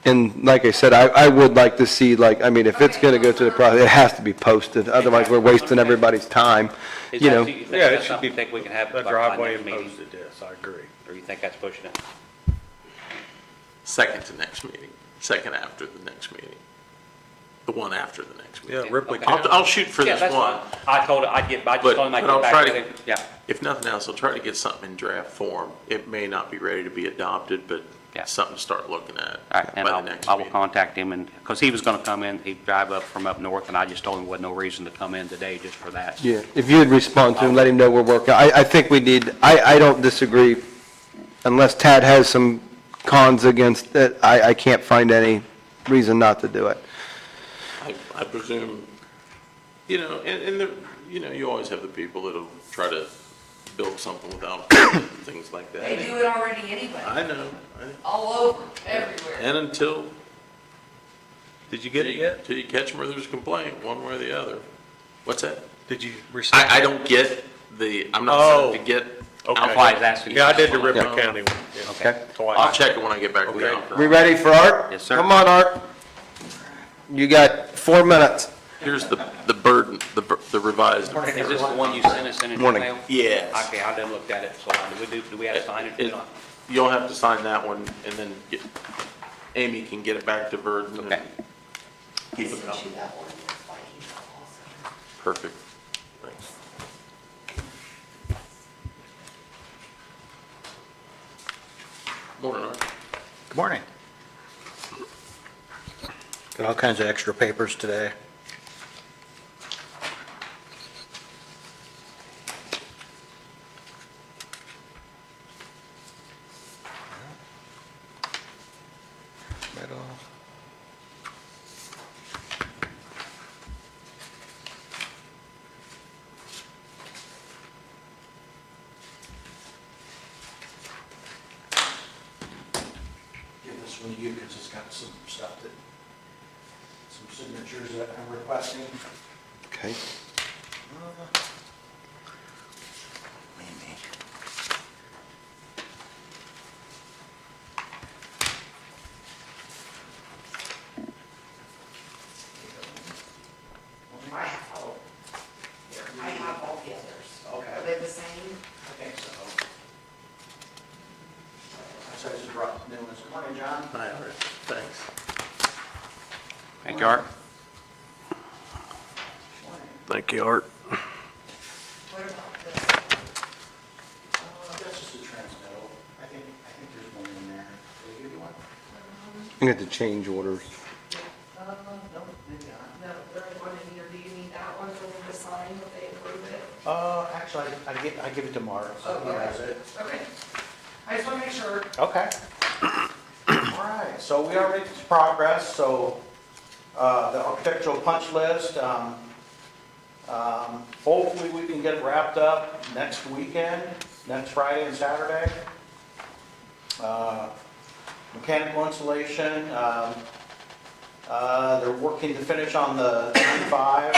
A: And like I said, I would like to see, if it's gonna go through the process, it has to be posted, otherwise we're wasting everybody's time,
B: Is
A: you
B: that-
A: know.
B: do you think
D: Yeah, it
B: that's
D: should
B: something
D: be
B: you think we can have
D: The
B: by
D: driveway
B: next
D: and
B: meeting?
D: posted, yes, I agree.
B: Or you think that's pushing it?
I: Second to next meeting, second after the next meeting. The one after the next meeting.
D: Yeah, Ripley
B: Okay.
D: County.
I: I'll shoot for
B: Yeah,
I: this
B: that's
I: one.
B: fine. I told him I just
I: But-
B: told him I'd
I: but I'll
B: get
I: try
B: back
I: to-
B: with him. Yeah,
I: If nothing else, I'll try to get something in draft form. It may not be ready to be adopted, but
B: Yeah.
I: something to start looking at
B: all right, and
I: by the next
B: I will
I: meeting.
B: contact him and, because he was gonna come in, he'd drive up from up north, and I just told him there was no reason to come in today just for that.
A: Yeah, if you'd respond to him, let him know we're working, I think we need, I don't disagree, unless Tad has some cons against it, I can't find any reason not to do it.
I: I presume, and there, you always have the people that'll try to build something without things like that.
E: They do it already anyway,
I: I know.
E: all over, everywhere.
I: And until
D: Did you get it yet?
I: Till you catch them or there's a complaint, one way or the other. What's that?
D: Did you receive?
I: I don't get I'm not
D: Oh.
I: set to get
D: Okay.
B: That's why I was asking.
D: Yeah, I did the Ripley County one. yeah,
B: Okay.
D: twice.
I: I'll check it when I get back to the
D: Okay.
I: office.
A: We ready for Art?
B: Yes, sir.
A: Come on, Art. You got 4 minutes.
I: Here's the burden, the revised.
B: Is this the one you sent us in an
A: Morning.
B: email?
I: Yes.
B: Okay, I done looked at it, so do we have to sign it? Do we not?
I: You'll have to sign that one, and then Amy can get it back to Verdon. and
B: Okay.
I: Keep it up.
E: that one by email also.
I: Perfect. Thanks. Morning, Art.
J: Good morning. Got all kinds of extra papers today. Middle. Give this one to you because it's got some stuff that, some signatures that I'm requesting.
A: Okay.
J: Maybe.
E: I have all, here, I have all the others.
J: Okay.
E: Are they the same?
J: I think so. So I just brought new ones. Good morning, John.
I: Hi, Art. Thanks.
B: Thank you, Art.
D: Thank you, Art.
E: What about this?
J: That's just a transmittal. I think there's one in there. Did I give you one?
A: You got the change orders.
J: No, maybe not.
E: No, there is one in here. Do you need that one for them to sign if they approve it?
J: Actually, I give it to Mark, so he has it.
E: Okay. I just want to make sure.
J: Okay. All right, so we are making some progress, so, the architectural punch list, hopefully we can get it wrapped up next weekend, next Friday and Saturday. Mechanical installation, they're working to finish on the 95.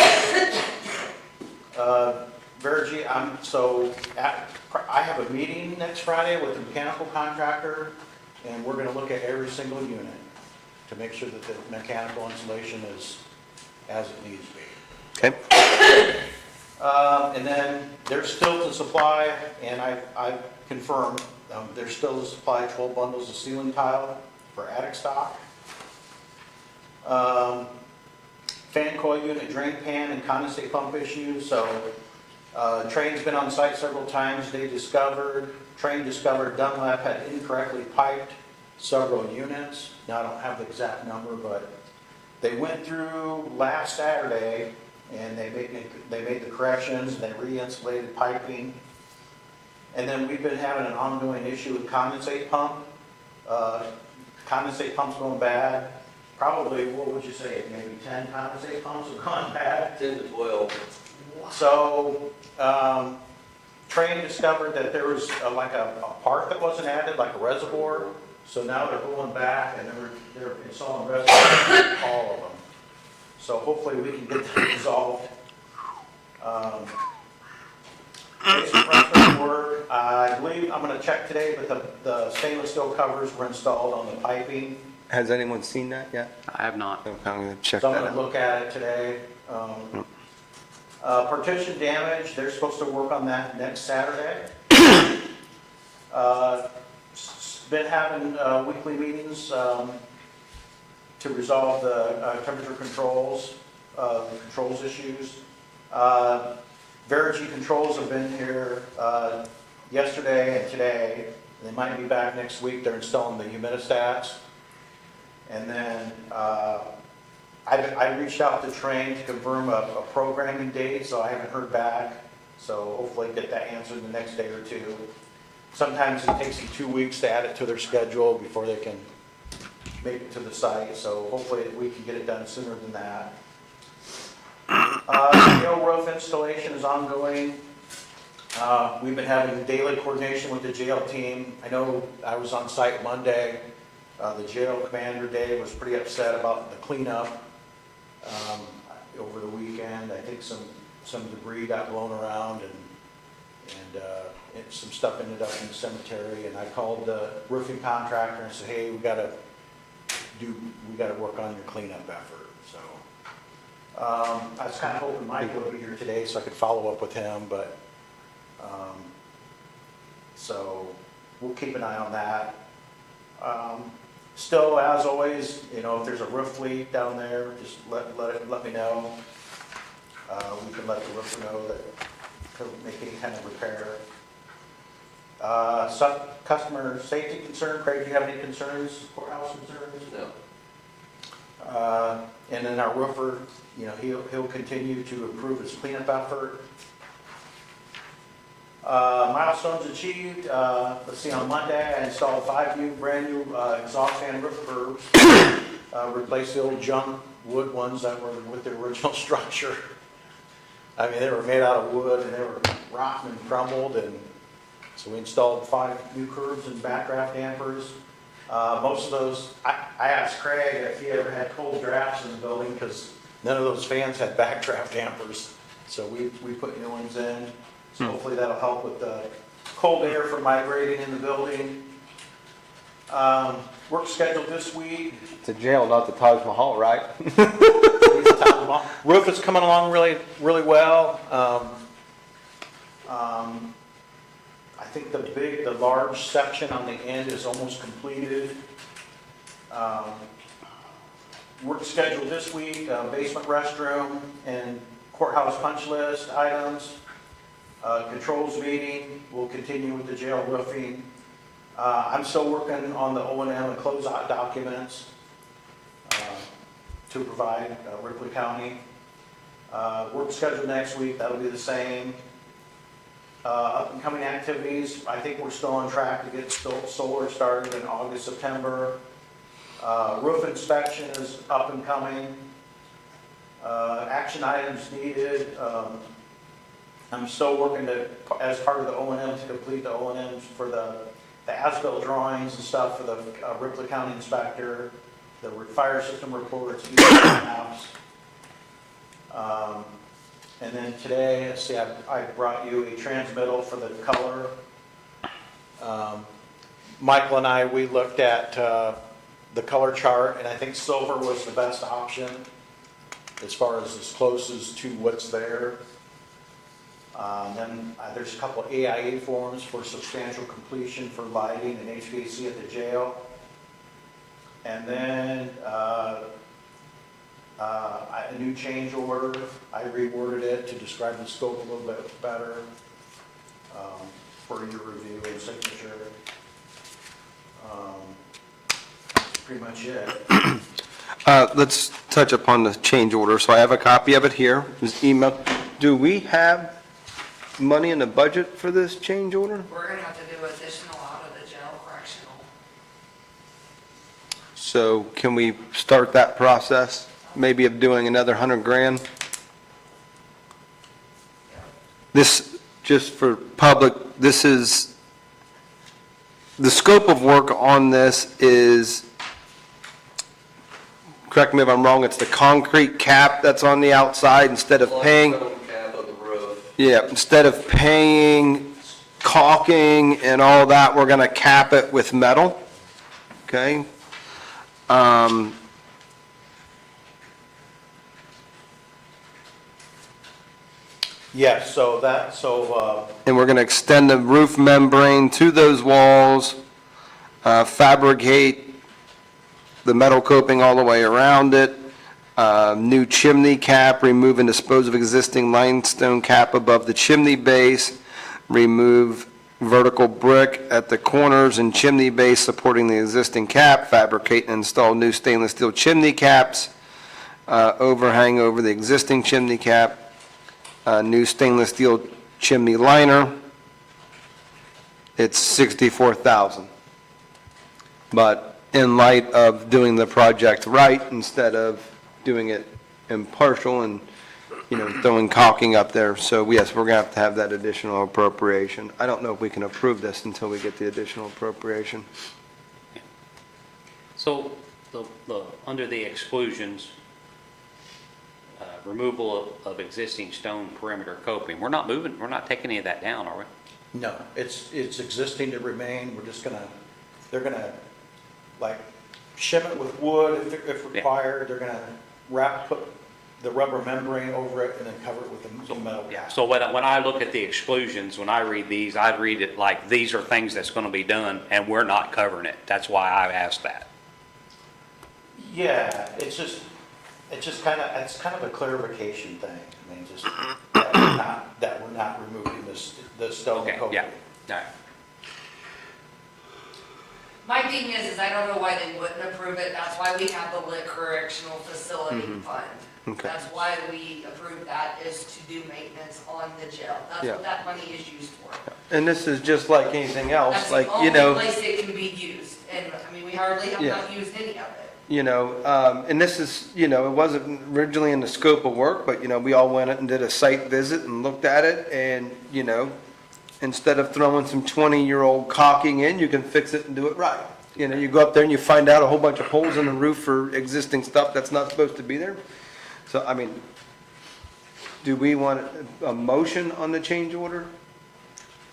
J: Vergy, I have a meeting next Friday with the mechanical contractor, and we're gonna look at every single unit to make sure that the mechanical installation is as it needs to be.
A: Okay.
J: And then there's still to supply, and I confirmed, there's still to supply 12 bundles of ceiling tile for attic stock. Fan coil unit, drain pan, and condensate pump issues, so, Train's been on site several times, Train discovered Dunlap had incorrectly piped several units. Now, I don't have the exact number, but they went through last Saturday, and they made the corrections, they re-insulated piping. And then we've been having an ongoing issue with condensate pump. Condensate pump's going bad. Probably, what would you say, maybe 10 condensate pumps have gone bad?
C: 10 to 12.
J: So, Train discovered that there was like a part that wasn't added, like a reservoir. So now they're going back and they're installing reservoirs in all of them. So hopefully we can get that resolved. Basic rest work, I believe, I'm gonna check today, but the stainless steel covers were installed on the piping.
A: Has anyone seen that yet?
B: I have not.
A: Okay, I'm gonna check
J: So I'm
A: that
J: gonna
A: out.
J: look at it today. Partition damage, they're supposed to work on that next Saturday. Been having weekly meetings to resolve the temperature controls issues. Verigy Controls have been here yesterday and today. They might be back next week. They're installing the humidistats. And then I reached out to Train to confirm a programming date, so I haven't heard back. So hopefully get that answered in the next day or two. Sometimes it takes them 2 weeks to add it to their schedule before they can make it to the site. So hopefully we can get it done sooner than that. Jail roof installation is ongoing. We've been having daily coordination with the jail team. I know I was on site Monday. The jail commander, Dave, was pretty upset about the cleanup over the weekend. I think some debris got blown around, some stuff ended up in the cemetery, and I called the roofing contractor and said, hey, we gotta work on your cleanup effort, so. I was kind of hoping Mike would be here today so I could follow up with him, but, so we'll keep an eye on that. Still, as always, you know, if there's a roof leak down there, just let me know. We can let the roofer know that he'll make any kind of repair. Some customer safety concern, Craig, do you have any concerns, courthouse concerns?
F: No.
J: And then our roofer, you know, he'll continue to improve his cleanup effort. Milestones achieved, let's see, on Monday, I installed 5 new, brand new exhaust fan roof curbs. Replaced the old junk wood ones that were with the original structure. I mean, they were made out of wood and they were rotten and crumbled, and so we installed 5 new curbs and backdraft dampers. Most of those, I asked Craig if he ever had cold drafts in the building, because none of those fans had backdraft dampers. So we put new ones in. So hopefully that'll help with the cold air from migrating in the building. Work scheduled this week.
A: It's a jail, not the Taj Mahal, right?
J: Roof is coming along really, really well. I think the large section on the end is almost completed. Work scheduled this week, basement restroom and courthouse punch list items. Controls meeting, we'll continue with the jail roofing. I'm still working on the O&M and closeout documents to provide Ripley County. Work scheduled next week, that'll be the same. Up and coming activities, I think we're still on track to get solar started in August, September. Roof inspection is up and coming. Action items needed. I'm still working as part of the O&M to complete the O&Ms for the as-built drawings and stuff for the Ripley County inspector, the fire system reports, maps. And then today, let's see, I brought you a transmittal for the color. Michael and I, we looked at the color chart, and I think silver was the best option as far as close as to what's there. Then there's a couple of AIA forms for substantial completion for lighting and HVAC at the jail. And then a new change order. I reworded it to describe the scope a little bit better for your review and signature. That's pretty much it.
A: Let's touch upon the change order. So I have a copy of it here. It was emailed. Do we have money in the budget for this change order?
E: We're gonna have to do additional out of the jail correctional.
A: So can we start that process, maybe of doing another 100 grand? This, just for public, this is, the scope of work on this is, correct me if I'm wrong, it's the concrete cap that's on the outside instead of paying,
F: Stone cap of the roof.
A: yeah, instead of paying caulking and all that, we're gonna cap it with metal, okay?
J: Yes,
A: And we're going to extend the roof membrane to those walls, fabricate the metal coping all the way around it, new chimney cap, remove and dispose of existing limestone cap above the chimney base, remove vertical brick at the corners and chimney base supporting the existing cap, fabricate and install new stainless steel chimney caps, overhang over the existing chimney cap, new stainless steel chimney liner. It's $64,000. But in light of doing the project right, instead of doing it impartial and, you know, throwing caulking up there, so yes, we're going to have that additional appropriation. I don't know if we can approve this until we get the additional appropriation.
B: So, under the exclusions, removal of existing stone perimeter coping, we're not taking any of that down, are we?
J: No, it's existing to remain, they're gonna, like, shim it with wood if
B: Yeah.
J: required, they're gonna put the rubber membrane over it and then cover it with the metal
B: Yeah,
J: cap.
B: so when I look at the exclusions, when I read these, I read it like these are things that's gonna be done, and we're not covering it. That's why I asked that.
J: Yeah, it's kind of a clarification thing, I mean, just that we're not removing the stone
B: Okay,
J: coating.
B: yeah, all right.
E: My thing is I don't know why they wouldn't approve it, that's why we have the lit correctional facility fund.
A: Okay.
E: That's why we approved that, is to do maintenance on the jail, that's
A: Yeah.
E: what that money is used for.
A: And this is just like anything else,
E: That's
A: like,
E: the
A: you
E: only
A: know,
E: place it can be used, and, I mean, we hardly have
A: Yeah.
E: not used any of it.
A: you know, and this is, you know, it wasn't originally in the scope of work, but, you know, we all went and did a site visit and looked at it, and, you know, instead of throwing some 20-year-old caulking in, you can fix it and do it right. You know, you go up there and you find out a whole bunch of holes in the roof for existing stuff that's not supposed to be there. So, I mean, do we want a motion on the change order?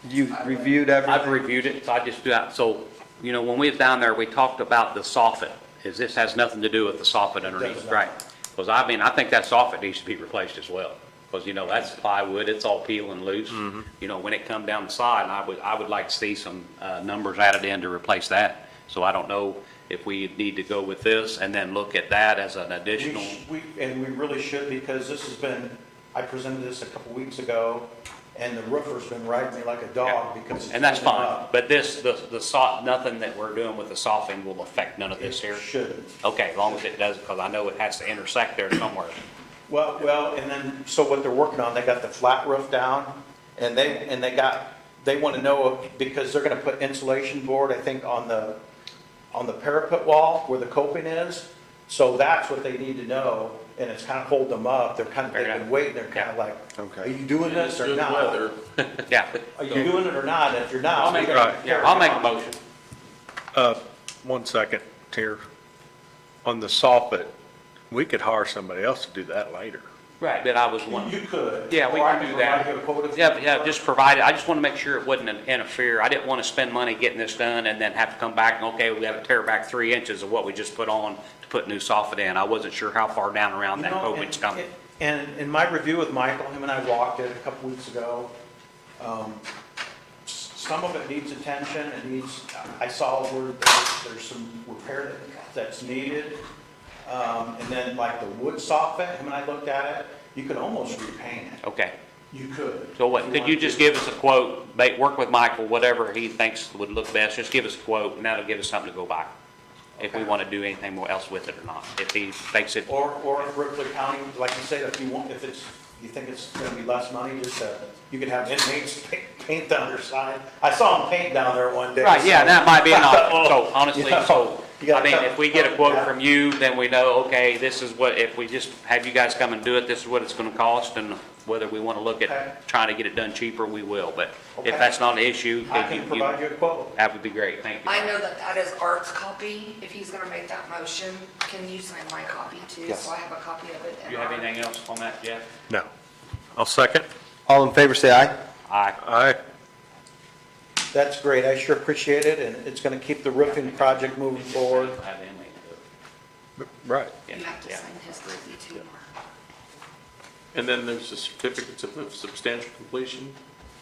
A: You reviewed everything?
B: I've reviewed it, so I just do that, so, you know, when we was down there, we talked about the soffit, this has nothing to do with the soffit underneath,
J: does not.
B: right? Because I mean, I think that soffit needs to be replaced as well, because, you know, that's plywood, it's all peeling loose. You know, when it come down the side, and I would like to see some, numbers added in to replace that. So I don't know if we need to go with this and then look at that as an additional.
J: And we really should, because this has been, I presented this a couple weeks ago, and the roofer's been riding me like a dog because it's.
B: And that's
J: coming
B: fine,
J: up.
B: but nothing that we're doing with the softening will affect none of this here?
J: It shouldn't.
B: Okay, as long as it does, because I know it has to intersect there somewhere.
J: Well, and then, so what they're working on, they got the flat roof down, and they want to know, because they're gonna put insulation board, I think, on the parapet wall where the coping is. So that's what they need to know, and it's kind of holding them up. They've been waiting, they're kind of like,
A: Okay.
J: are you doing this or
I: Good
J: not?
I: weather.
B: Yeah,
J: Are you doing it or not? And if you're not,
B: I'll make,
J: we gotta
B: yeah, I'll make a motion.
D: 1 second here. On the soffit, we could hire somebody else to do that later.
B: Right, but I was one.
J: You could.
B: Yeah, we
J: Or I
B: can do that.
J: provide you a quote if-
B: Yeah, just provide it. I just want to make sure it wouldn't interfere. I didn't want to spend money getting this done and then have to come back and, okay, we got to tear back 3 inches of what we just put on to put new soffit in. I wasn't sure how far down around
J: You
B: that
J: know,
B: coping's coming.
J: And in my review with Michael, him and I walked it a couple weeks ago. Some of it needs attention, I saw where there's some repair that's needed. And then like the wood soffit, him and I looked at it, you could almost repaint it.
B: Okay,
J: You could.
B: so what, could you just give us a quote, work with Michael, whatever he thinks would look best, just give us a quote and that'll give us something to go by. If we
J: Okay.
B: want to do anything more else with it or not, if he thinks it,
J: Or if Ripley County, like you say, if you think it's gonna be less money, you could have inmates paint the other side. I saw them paint down there one day.
B: right, yeah,
J: so-
B: that might be an option.
J: Oh,
B: So honestly,
J: you know,
B: so,
J: you gotta
B: I mean,
J: cut-
B: if we get a quote
J: yeah.
B: from you, then we know, okay, this is what, if we just have you guys come and do it, this is what it's gonna cost, and whether we wanna look
J: Okay.
B: at trying to get it done cheaper, we will, but
J: Okay.
B: if that's not an issue,
J: I
B: if
J: can
B: you,
J: provide you a quote.
B: that would be great, thank you.
E: I know that is Art's copy, if he's gonna make that motion, can you sign my copy too?
A: Yes.
E: So I have a copy of it.
B: Do you have anything else on that, Jeff?
D: No. I'll second.
A: All in favor, say aye.
B: Aye.
D: Aye.
J: That's great, I sure appreciate it, and it's gonna keep the roofing project moving forward.
B: Have the inmate do it.
D: Right.
B: Yeah,
E: You have to
B: yeah.
E: sign his copy too.
I: And then there's the certificates of substantial completion.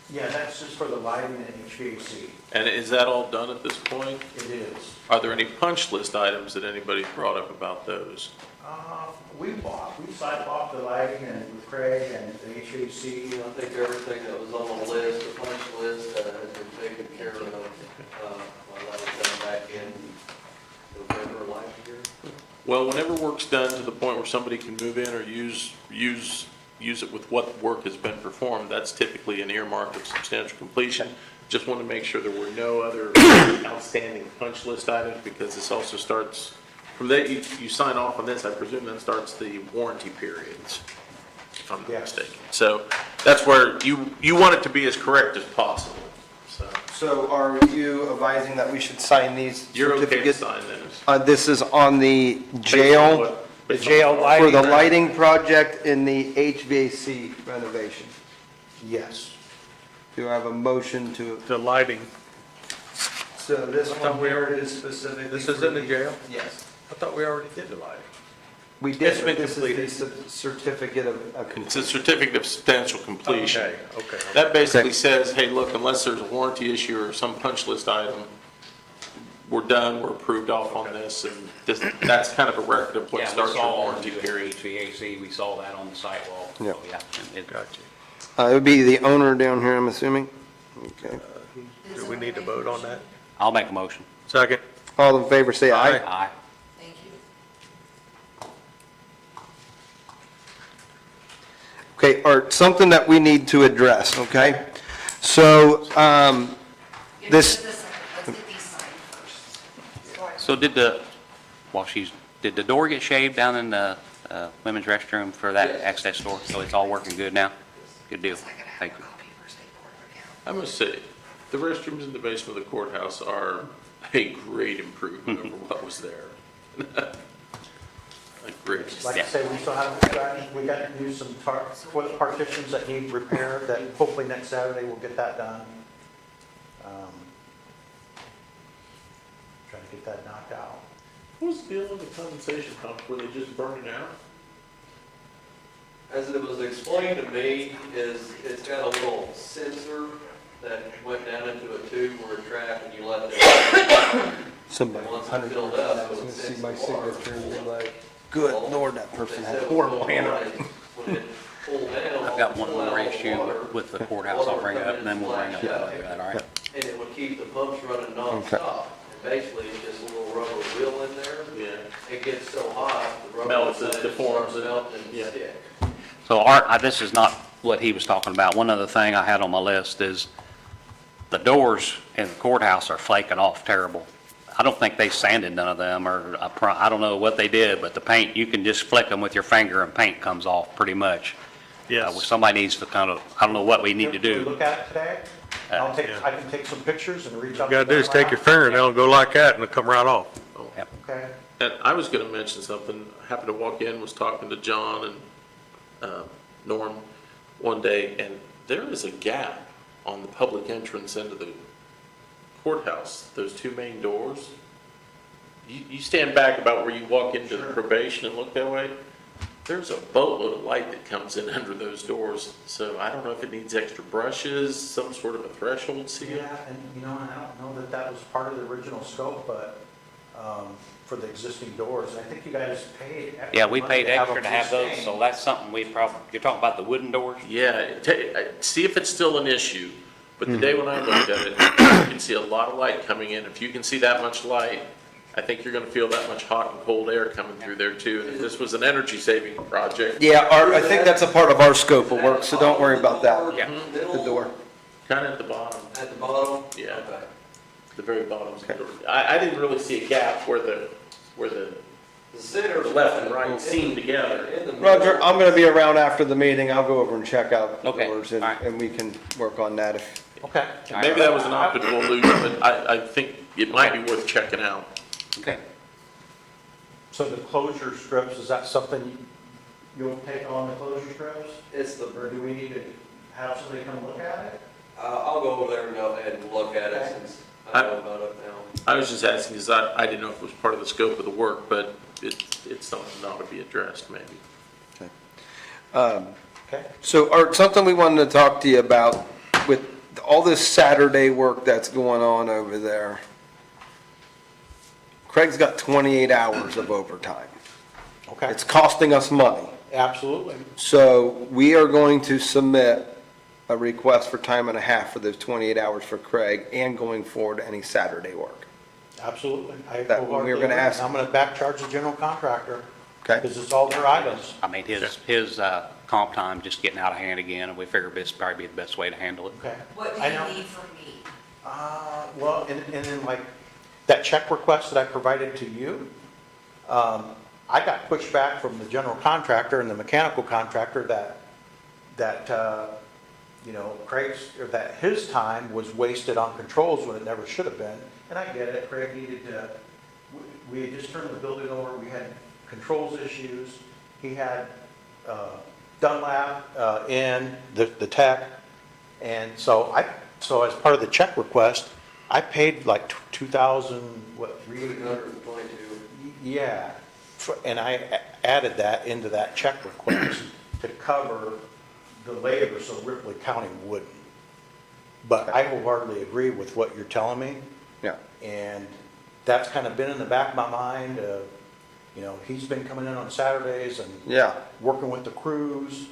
J: Yeah, that's just for the lighting and HVAC.
I: And is that all done at this point?
J: It is.
I: Are there any punch list items that anybody's brought up about those?
J: We sided off the lighting and with Craig and the HVAC.
C: I think everything that was on the list, the punch list, has been taken care of. That was done back in November last year.
I: Well, whenever work's done to the point where somebody can move in or use it with what work has been performed, that's typically an earmark of substantial completion. Just want to make sure there were no other outstanding punch list items, because this also starts, from that, you sign off on this, I presume that starts the warranty periods, if I'm not
J: Yes.
I: mistaken. So that's where you want it to be as correct as possible, so.
A: So are you advising that we should sign these
I: You're okay to
A: certificates?
I: sign those.
A: This is on the jail,
J: The jail
A: for
J: lighting.
A: the lighting project in the HVAC renovation.
J: Yes.
A: Do I have a motion to,
D: The lighting,
A: so this
D: thought
A: one
D: we
A: here
D: already-
A: is specifically.
D: this is
A: for
D: in the jail?
A: Yes.
D: I thought we already did the lighting.
A: We did,
I: It's
A: but
I: been
A: this
I: completed.
A: is the certificate of
I: It's a
A: completion.
I: certificate of substantial completion.
D: Okay.
I: That basically
A: Okay.
I: says, hey, look, unless there's a warranty issue or some punch list item, we're done, we're approved off on this, and that's kind of a record of what
B: Yeah, we
I: starts your
B: saw
I: warranty period.
B: HVAC, we saw that on the site wall.
A: Yeah.
B: So, yeah, and it-
D: Gotcha.
A: It would be the owner down here, I'm assuming? Okay.
D: Do we need to vote on that?
B: I'll make a motion.
D: Second?
A: All in favor, say aye.
B: Aye.
E: Thank you.
A: Okay, Art, something that we need to address, okay? So,
E: Give me
A: This-
E: just a second. Let's get these signed first.
B: So did the door get shaved down in the women's restroom for that
F: Yes.
B: access door? So it's all working good now? Good deal.
E: I gotta have
B: Thank
E: a
B: you.
E: copy for state board of accounts.
I: I must say, the restrooms in the basement of the courthouse are a great improvement over what was there. Like great.
J: Like I say, we still haven't, we got to do some toilet partitions that need repair, that hopefully next Saturday we'll get that done. Trying to get that knocked out.
I: What was the deal with the condensation pump? Were they just burning out?
F: As it was explained to me, is it's got a little sensor that went down into a tube or a trap and you let it.
A: somebody,
F: Once it
A: 100
F: filled up,
A: was
F: it
A: gonna
F: would
A: see
F: sense
A: my
F: the water.
A: signature and be like, good Lord, that person
F: They
A: had
F: said
A: horrible
F: when
A: handwriting.
F: When it pulled down.
B: I've got one
F: pulled out
B: more
F: all the
B: issue
F: water,
B: with the courthouse I'll bring up, and then we'll bring up that other, all right?
F: and it would keep the pumps running nonstop. And basically, it's just a little rubber wheel in there.
I: Yeah.
F: It gets so hot, the rubber.
I: Melts, it
F: starts
I: deforms it.
F: melting and
I: Yeah.
F: stick.
B: So Art, this is not what he was talking about. One other thing I had on my list is the doors in the courthouse are flaking off terrible. I don't think they sanded none of them, or I don't know what they did, but the paint, you can just flick them with your finger and paint comes off pretty much.
D: Yes.
B: Somebody needs to kind of, I don't know what we need to
J: Can we
B: do.
J: look at it today?
B: Yeah.
J: I can take some pictures and reach
D: All
J: out.
D: you gotta do is take your fingernail and go like that and it'll come right off.
J: Okay.
I: And I was gonna mention something, I happened to walk in, was talking to John and Norm one day, and there is a gap on the public entrance into the courthouse, those two main doors. You stand back about where you walk into the probation and look that way, there's a boatload of light that comes in under those doors. So I don't know if it needs extra brushes, some sort of a threshold seal.
J: Yeah, and you know, I don't know that that was part of the original scope, but, for the existing doors, and I think you guys paid extra
B: Yeah, we
J: money
B: paid extra to
J: them
B: have those,
J: sustained.
B: so that's something we probably, you're talking about the wooden doors?
I: Yeah, see if it's still an issue, but the day when I looked at it, you can see a lot of light coming in. If you can see that much light, I think you're gonna feel that much hot and cold air coming through there too. And if this was an energy saving project,
A: Yeah, Art, I think that's a part of our scope of work, so don't worry about that.
B: Yeah.
A: The door.
I: kinda at the bottom,
F: At the bottom?
I: Yeah.
F: Okay.
I: the very bottom. I didn't really see a gap where the
F: The center.
I: left and right seam together.
F: In the middle.
A: Roger, I'm gonna be around after the meeting, I'll go over and check out the
B: Okay,
A: doors,
B: all right.
A: and we can work on that if,
J: Okay.
I: Maybe that was an optical illusion, but I think it might be worth checking out.
B: Okay.
J: So the closure strips, is that something you'll take on, the closure strips?
F: It's the,
J: Or do we need to have somebody come look at it?
F: I'll go over there and look at it since I know about it now.
I: I was just asking because I didn't know if it was part of the scope of the work, but it's something that ought to be addressed maybe.
J: Okay.
A: So Art, something we wanted to talk to you about with all this Saturday work that's going on over there. Craig's got 28 hours of overtime.
J: Okay,
A: It's costing us money.
J: absolutely.
A: So we are going to submit a request for time and a half for those 28 hours for Craig and going forward any Saturday work.
J: Absolutely. I
A: That we were
J: wholeheartedly
A: gonna
J: agree.
A: ask-
J: I'm gonna back charge the general contractor,
A: Okay?
J: because it's all their items.
B: I mean, his comp time just getting out of hand again, and we figured this would probably be the best way to handle it.
J: Okay.
E: What do
J: I know.
E: you need from me?
J: Well, and then like, that check request that I provided to you, I got pushback from the general contractor and the mechanical contractor that, you know, or that his time was wasted on controls when it never should have been. And I get it, Craig needed to, we had just turned the building over, we had controls issues. He had Dunlap in, the tech, And so so as part of the check request, I paid like 2,000, what,
F: 322.
J: yeah, and I added that into that check request to cover the labor, so Ripley County wouldn't. But I wholeheartedly agree with what you're telling me,
A: Yeah.
J: and that's kind of been in the back of my mind. You know, he's been coming in on Saturdays and
A: Yeah.
J: working with the crews.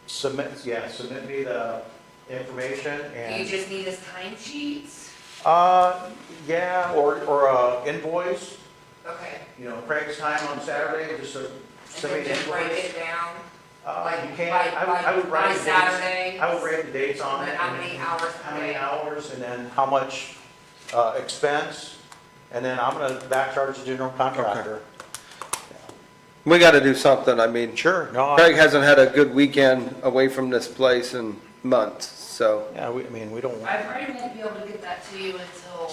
J: Submit me the information
E: You
J: and,
E: just need his timesheets?
J: yeah, or invoice,
E: Okay.
J: you know, Craig's time on Saturday, just to
E: And
J: send me
E: then
J: an
E: just break
J: invoice.
E: it down?
J: You can,
E: by-
J: I would
E: by
J: write the dates.
E: Saturday?
J: I would write the dates on
E: And
J: it.
E: how many hours per
J: How many
E: day?
J: hours, and then how much, expense, and then I'm gonna back charge the general contractor.
A: We got to do something. I mean,
J: Sure, no,
A: Craig hasn't had a good weekend away from this place in months, so.
J: yeah, I mean, we don't,
E: I probably won't be able to get that to you until,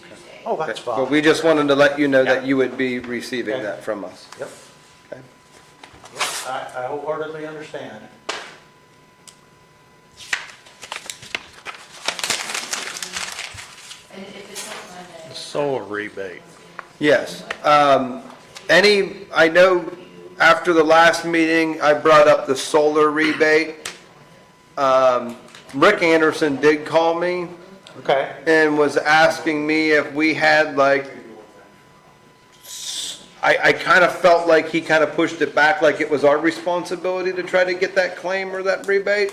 E: Tuesday.
J: oh, that's fine.
A: But we just wanted to let you know that
J: Yeah.
A: you would be receiving
J: Okay.
A: that from us.
J: Yep.
A: Okay.
J: I wholeheartedly understand.
E: And if it's not Monday.
D: Solar rebate.
A: Yes. I know after the last meeting, I brought up the solar rebate. Rick Anderson did call me
J: Okay,
A: and was asking me if we had like, I kind of felt like he kind of pushed it back, like it was our responsibility to try to get that claim or that rebate.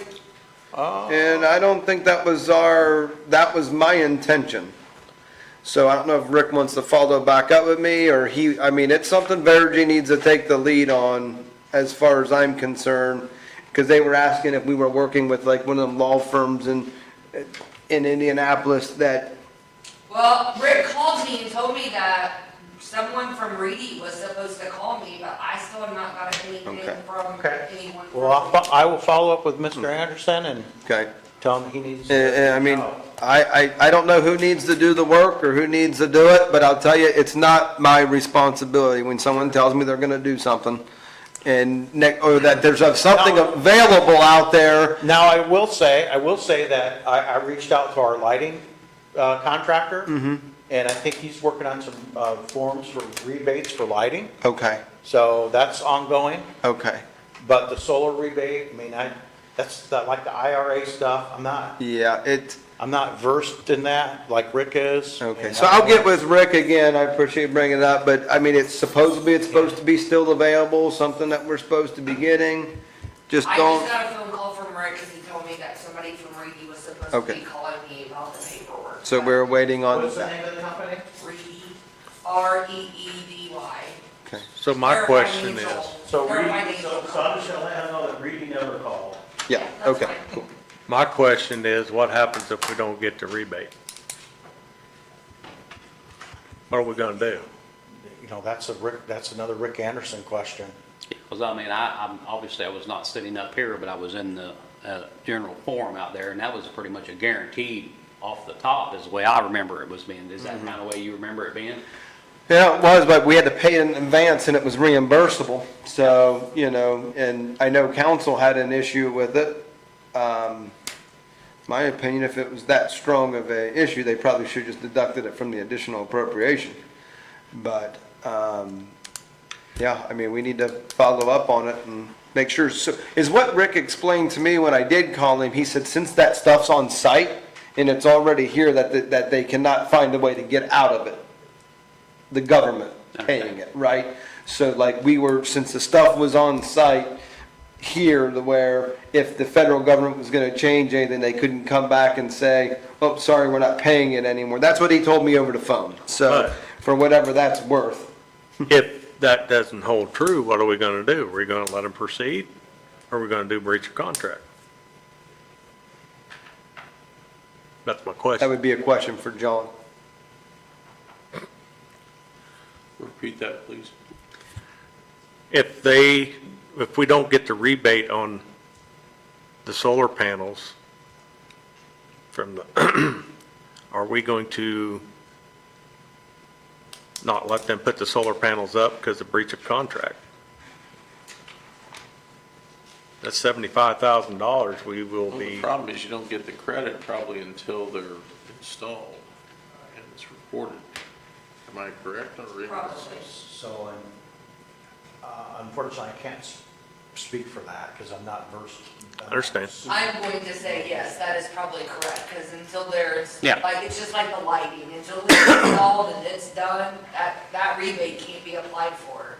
A: And I don't think that was my intention. So I don't know if Rick wants to follow back up with me, or I mean, it's something Vergy needs to take the lead on, as far as I'm concerned, because they were asking if we were working with like one of them law firms in Indianapolis that,
E: Well, Rick called me and told me that someone from Reedy was supposed to call me, but I still have not got anything
A: Okay.
E: from
J: Okay.
E: anyone.
J: well, I will follow up with Mr. Anderson and
A: okay.
J: tell him he needs.
A: I mean, I don't know who needs to do the work or who needs to do it, but I'll tell you, it's not my responsibility when someone tells me they're gonna do something. Or that there's something available out there.
J: Now, I will say that I reached out to our lighting contractor, and I think he's working on some forms for rebates for lighting,
A: Okay,
J: so that's ongoing.
A: okay.
J: But the solar rebate, I mean, that's like the IRA stuff,
A: Yeah,
J: I'm not versed in that like Rick is.
A: okay.
J: and
A: So I'll get with Rick again. I appreciate bringing it up, but I mean, it's supposed to be still available, something that we're supposed to be getting. Just
E: I
A: don't.
E: just got a phone call from Rick because he told me that somebody from Reedy was supposed to
A: Okay.
E: be calling me about the paperwork.
A: So we're waiting on
J: What's the
A: that.
J: name of the company?
E: Reedy, R-E-E-D-Y.
A: Okay.
D: So my
E: They're
D: question is,
E: financial.
J: So
E: They're
J: Reedy,
E: financial.
J: so I'm just gonna let him know that Reedy never called.
A: Yeah,
E: That's
A: okay,
E: fine.
A: cool.
D: my question is, what happens if we don't get the rebate? What are we gonna do?
J: You know, that's another Rick Anderson question.
B: Because I mean, obviously I was not sitting up here, but I was in the general forum out there, and that was pretty much a guaranteed off the top, is the way I remember it was being. Is that kind of way you remember it being?
A: Yeah, it was, but we had to pay in advance and it was reimbursable. So, and I know council had an issue with it. My opinion, if it was that strong of a issue, they probably should have just deducted it from the additional appropriation. But, yeah, I mean, we need to follow up on it and make sure. So, is what Rick explained to me when I did call him, he said, since that stuff's on site and it's already here, that they cannot find a way to get out of it. The government paying it, right? So like since the stuff was on site here, where if the federal government was gonna change anything, they couldn't come back and say, oh, sorry, we're not paying it anymore. That's what he told me over the phone. So,
D: Right.
A: for whatever that's worth.
D: If that doesn't hold true, what are we gonna do? Are we gonna let them proceed? Or are we gonna do breach of contract? That's my
A: That
D: question.
A: would be a question for John.
I: Repeat that, please.
D: If we don't get the rebate on the solar panels from the, are we going to not let them put the solar panels up because of breach of contract? That's $75,000 we will
I: Well, the
D: be,
I: problem is you don't get the credit probably until they're installed and it's reported. Am I correct? Or
E: Probably.
J: So, unfortunately, I can't speak for that because I'm not versed.
D: Understand.
E: I'm going to say yes, that is probably correct, because until there's,
B: Yeah.
E: like, it's just like the lighting, until it's installed and it's done, that rebate can't be applied for.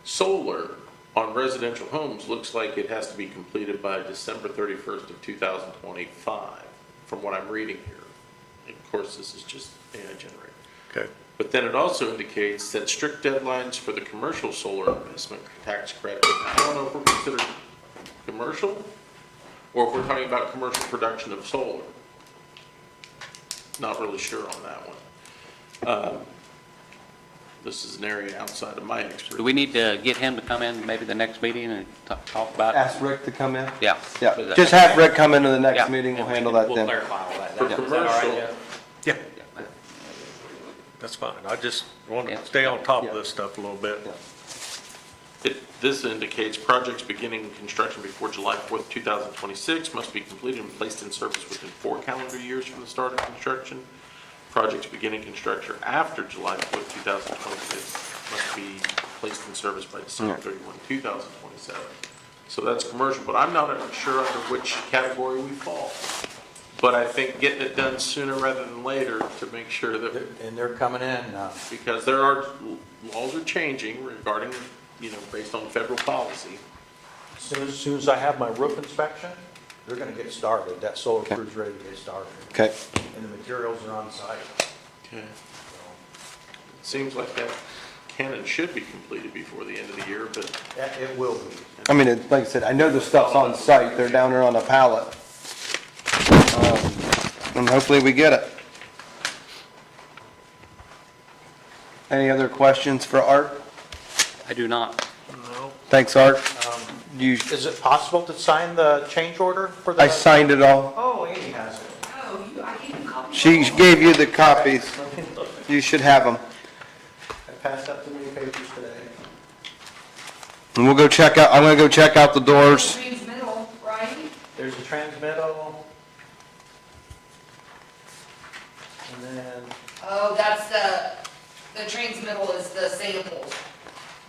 I: Solar on residential homes looks like it has to be completed by December 31st of 2025, from what I'm reading here. And of course, this is just AI generated.
D: Okay.
I: But then it also indicates that strict deadlines for the commercial solar investment tax credit. I don't know if we're considered commercial, or if we're talking about commercial production of solar. Not really sure on that one. This is an area outside of my
B: Do
I: expertise.
B: we need to get him to come in maybe the next meeting and talk about?
A: Ask Rick to come in?
B: Yeah.
A: Yeah, just have Rick come into the
B: Yeah.
A: next meeting, we'll handle that
B: We'll
A: then.
B: clarify all that.
I: For
B: Is that all right,
I: commercial,
B: Jeff?
D: Yeah,
B: Yeah.
D: that's fine. I just want
B: Yeah.
D: to stay on top of
A: Yeah.
D: this stuff a little bit.
I: This indicates projects beginning construction before July 4th, 2026 must be completed and placed in service within 4 calendar years from the start of construction. Projects beginning construction after July 4th, 2026 must be placed in service by December 31, 2027. So that's commercial, but I'm not sure under which category we fall. But I think getting it done sooner rather than later to make sure that,
J: And they're coming in,
I: because there are, laws are changing regarding, based on federal policy.
J: as soon as I have my roof inspection, they're gonna get started. That solar crew's ready to get started.
A: Okay,
J: And the materials are on site.
I: Okay. It seems like that can and should be completed before the end of the year, but
J: It will be.
A: I mean, like I said, I know the stuff's on site, they're down there on a pallet. And hopefully we get it. Any other questions for Art?
B: I do not.
A: Thanks, Art. You,
J: Is it possible to sign the change order for the?
A: I signed it all.
J: Oh, Amy has it.
E: Oh, I gave you copies.
A: She gave you the copies. You should have them.
J: I passed out too many papers today.
A: And we'll go check out, I'm gonna go check out the doors.
E: Transmittal, right?
J: There's a transmittal. And then,
E: Oh, that's the transmittal is the samples.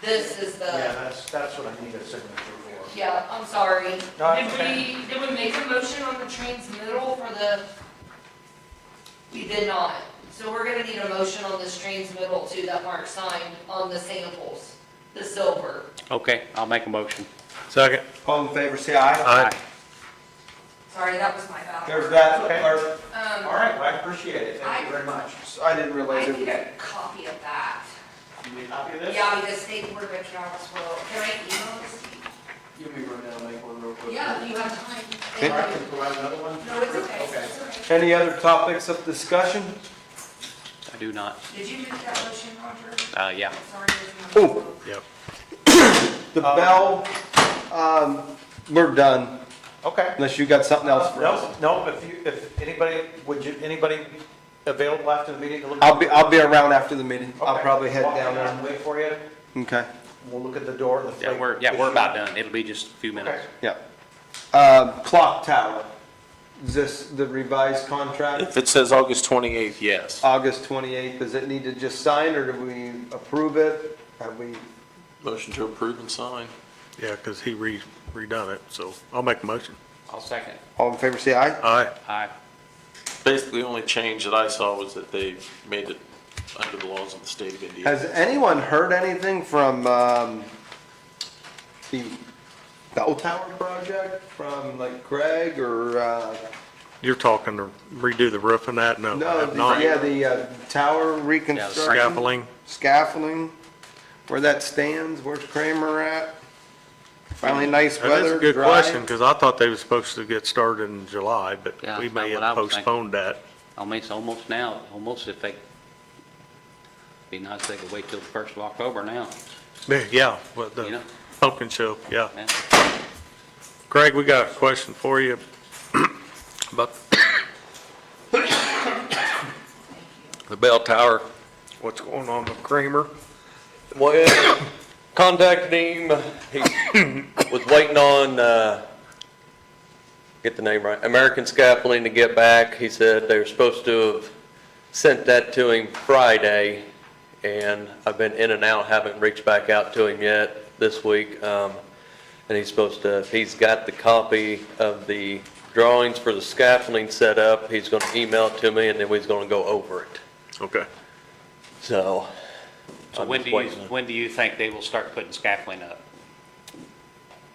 E: This is
J: yeah,
E: the,
J: that's what I need a signature for.
E: yeah, I'm sorry.
J: No, it's okay.
E: Did we make a motion on the transmittal for the? We did not. So we're gonna need a motion on this transmittal too that Mark signed on the samples, the silver.
B: Okay, I'll make a motion.
D: Second.
A: All in favor, say aye.
D: Aye.
E: Sorry, that was my bad.
A: There's that,
J: Okay.
A: Art.
J: All right, well, I appreciate it. Thank you very much.
A: I didn't
E: I
A: realize
E: need
A: it.
E: a copy of that.
J: You need a copy of this?
E: Yeah, because State Board of Economics will, can I email this?
F: Give me run down, make one real quick.
E: Yeah, if you have time.
J: All right, can I provide another one?
E: No, it's okay,
J: Okay.
E: it's all right.
A: Any other topics of discussion?
B: I do not.
E: Did you make that motion, Roger?
B: Yeah.
E: Sorry. there's no-
A: Oh.
D: Yep.
A: The bell, we're done,
J: Okay.
A: unless you got something else for us.
J: No, if anybody, anybody available after the meeting to look?
A: I'll be around after the meeting. I'll
J: Okay.
A: probably head
J: Walk
A: down
J: down
A: there.
J: and wait for you.
A: Okay,
J: We'll look at the door, the.
B: Yeah, we're about done. It'll be just a few minutes.
J: Okay.
A: yeah. Clock tower, is this the revised contract?
I: if it says August 28th, yes.
A: August 28th, does it need to just sign, or do we approve it? Have we,
I: Motion to approve and sign.
D: Yeah, because he redone it, so I'll make a motion.
B: I'll second.
A: all in favor, say aye.
D: Aye.
B: Aye.
I: Basically, the only change that I saw was that they made it under the laws of the state of Indiana.
A: Has anyone heard anything from, the bell tower project, from like Greg, or,
D: You're talking to redo the roof and that? No, I
A: no,
D: have not.
A: the tower reconstruction?
D: Scaffolding.
A: Scaffolding, where that stands, where's Kramer at? Finally nice
D: That
A: weather,
D: is a good
A: dry.
D: question, because I thought they were supposed to get started in July, but
B: Yeah,
D: we
B: that's
D: may
B: what
D: have
B: I was thinking.
D: postponed that.
B: I mean, it's almost now, almost if they, be nice if they could wait till the 1st of October now,
D: Yeah, but
B: you
D: the
B: know?
D: pumpkin show, yeah.
B: Yeah.
D: Greg, we got a question for you about the bell tower. What's going on with Kramer?
C: Well, Contacted him, he was waiting on, get the name right, American Scaffolding to get back. He said they were supposed to have sent that to him Friday, and I've been in and out, haven't reached back out to him yet this week. And he's supposed to, if he's got the copy of the drawings for the scaffolding set up, he's gonna email it to me, and then he's gonna go over it.
D: Okay.
C: So.
B: So
C: I'm
B: when
C: just
B: do you,
C: waiting.
B: when do you think they will start putting scaffolding up?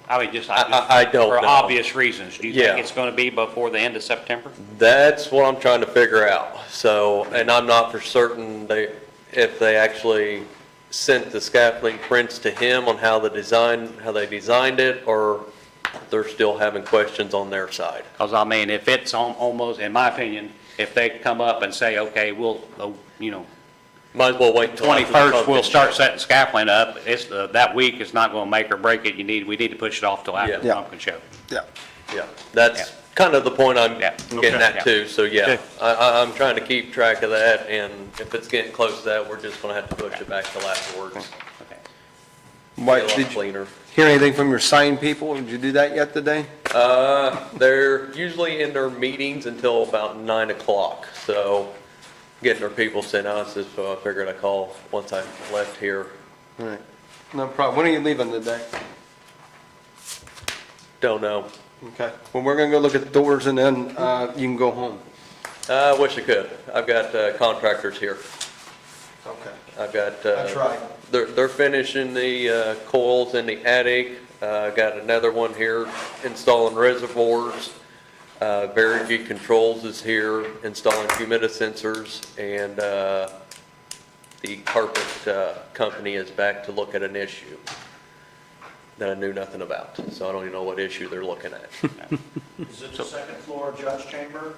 B: I mean, just.
C: I don't
B: For
C: know.
B: obvious reasons. Do you
C: Yeah.
B: think it's gonna be before the end of September?
C: That's what I'm trying to figure out. So, and I'm not for certain if they actually sent the scaffolding prints to him on how they designed it, or they're still having questions on their side.
B: Because I mean, if it's almost, in my opinion, if they come up and say, okay, we'll,
C: Might as well wait until after the
B: 21st,
C: pumpkin
B: we'll start
C: show.
B: setting scaffolding up, it's, that week is not gonna make or break it, we need to push it off till after the
A: Yeah.
B: pumpkin show.
A: Yeah.
C: Yeah, that's kind of the point I'm
B: Yeah.
C: getting
B: Okay.
C: at too. So yeah,
B: Okay.
C: I'm trying to keep track of that, and if it's getting close to that, we're just gonna have to push it back till afterwards.
B: Okay.
A: Why,
C: Be a lot
A: did you
C: cleaner.
A: hear anything from your sign people? Did you do that yet today?
C: They're usually in their meetings until about 9 o'clock, so getting their people sent out, so I figured I'd call once I left here.
A: All right, no problem. When are you leaving today?
C: Don't know.
A: Okay, well, we're gonna go look at the doors and then, you can go home.
C: I wish I could. I've got contractors here.
A: Okay.
C: I've got,
A: I tried.
C: they're finishing the coils in the attic. Got another one here installing reservoirs. Varigy Controls is here installing humidisensors, and the carpet company is back to look at an issue that I knew nothing about, so I don't even know what issue they're looking at.
J: Is it the second floor judge chamber?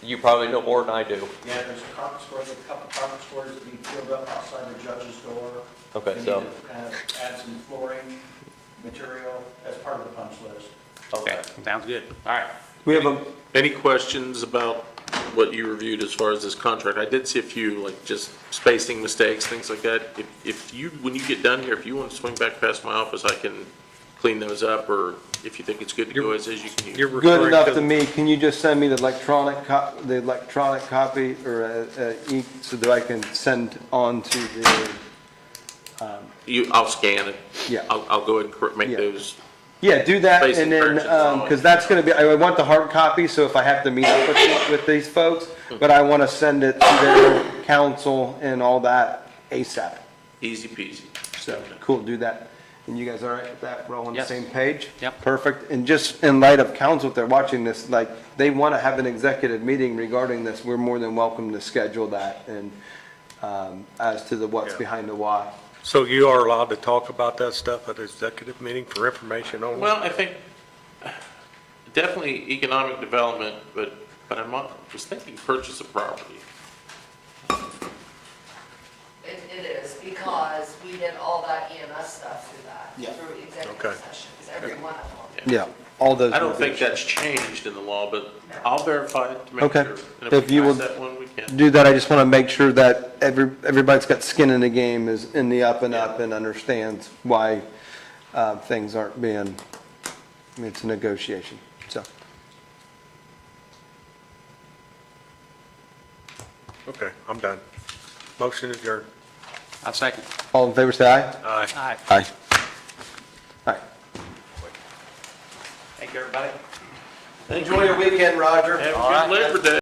C: You probably know more than I do.
J: Yeah, there's a carpet square, a couple carpet squares that need filled up outside the judge's door.
C: Okay,
J: We
C: so-
J: need to add some flooring material as part of the punch list.
B: Okay, sounds good. All right.
A: We have a,
I: Any questions about what you reviewed as far as this contract? I did see a few, like just spacing mistakes, things like that. If you, when you get done here, if you want to swing back past my office, I can clean those up, or if you think it's good to go as is, you can use.
D: You're
A: good
D: referring
A: enough to me, can you just send me the electronic copy or, so that I can send on to the,
I: I'll scan it.
A: Yeah.
I: I'll go ahead and make
A: Yeah.
I: those.
A: yeah, do that,
I: Basic
A: and then,
I: purchase drawing.
A: because that's gonna be, I want the hard copy, so if I have to meet up with these folks, but I want to send it to their council and all that ASAP.
I: Easy peasy.
A: So, cool, do that. And you guys all right with that? We're all on the
B: Yes.
A: same page?
B: Yep.
A: Perfect. And just in light of council, if they're watching this, like, they want to have an executive meeting regarding this, we're more than welcome to schedule that and, as to the what's
D: Yeah.
A: behind the why.
D: So you are allowed to talk about that stuff at the executive meeting for information only?
I: Well, I think definitely economic development, but was thinking purchase of property.
E: It is, because we did all that EMS stuff through that,
A: Yeah.
E: through
D: Okay.
E: executive sessions, every one of them.
A: Yeah, all those.
I: I don't
A: will be-
I: think that's changed in the law, but I'll verify it to make
A: Okay.
I: sure. And
A: If
I: if we
A: you
I: pass
A: will
I: that one, we can.
A: Do that, I just want to make sure that everybody's got skin in the game, is in the up and up, and understands why, things aren't being, I mean, it's a negotiation, so.
D: Okay, I'm done. Motion adjourned.
B: I'll second.
A: All in favor, say aye.
D: Aye.
B: All right.
A: Aye. Aye.
B: Thank you, everybody.
A: Enjoy your weekend, Roger.
I: Have
B: All
I: a
B: right.
I: good Labor Day.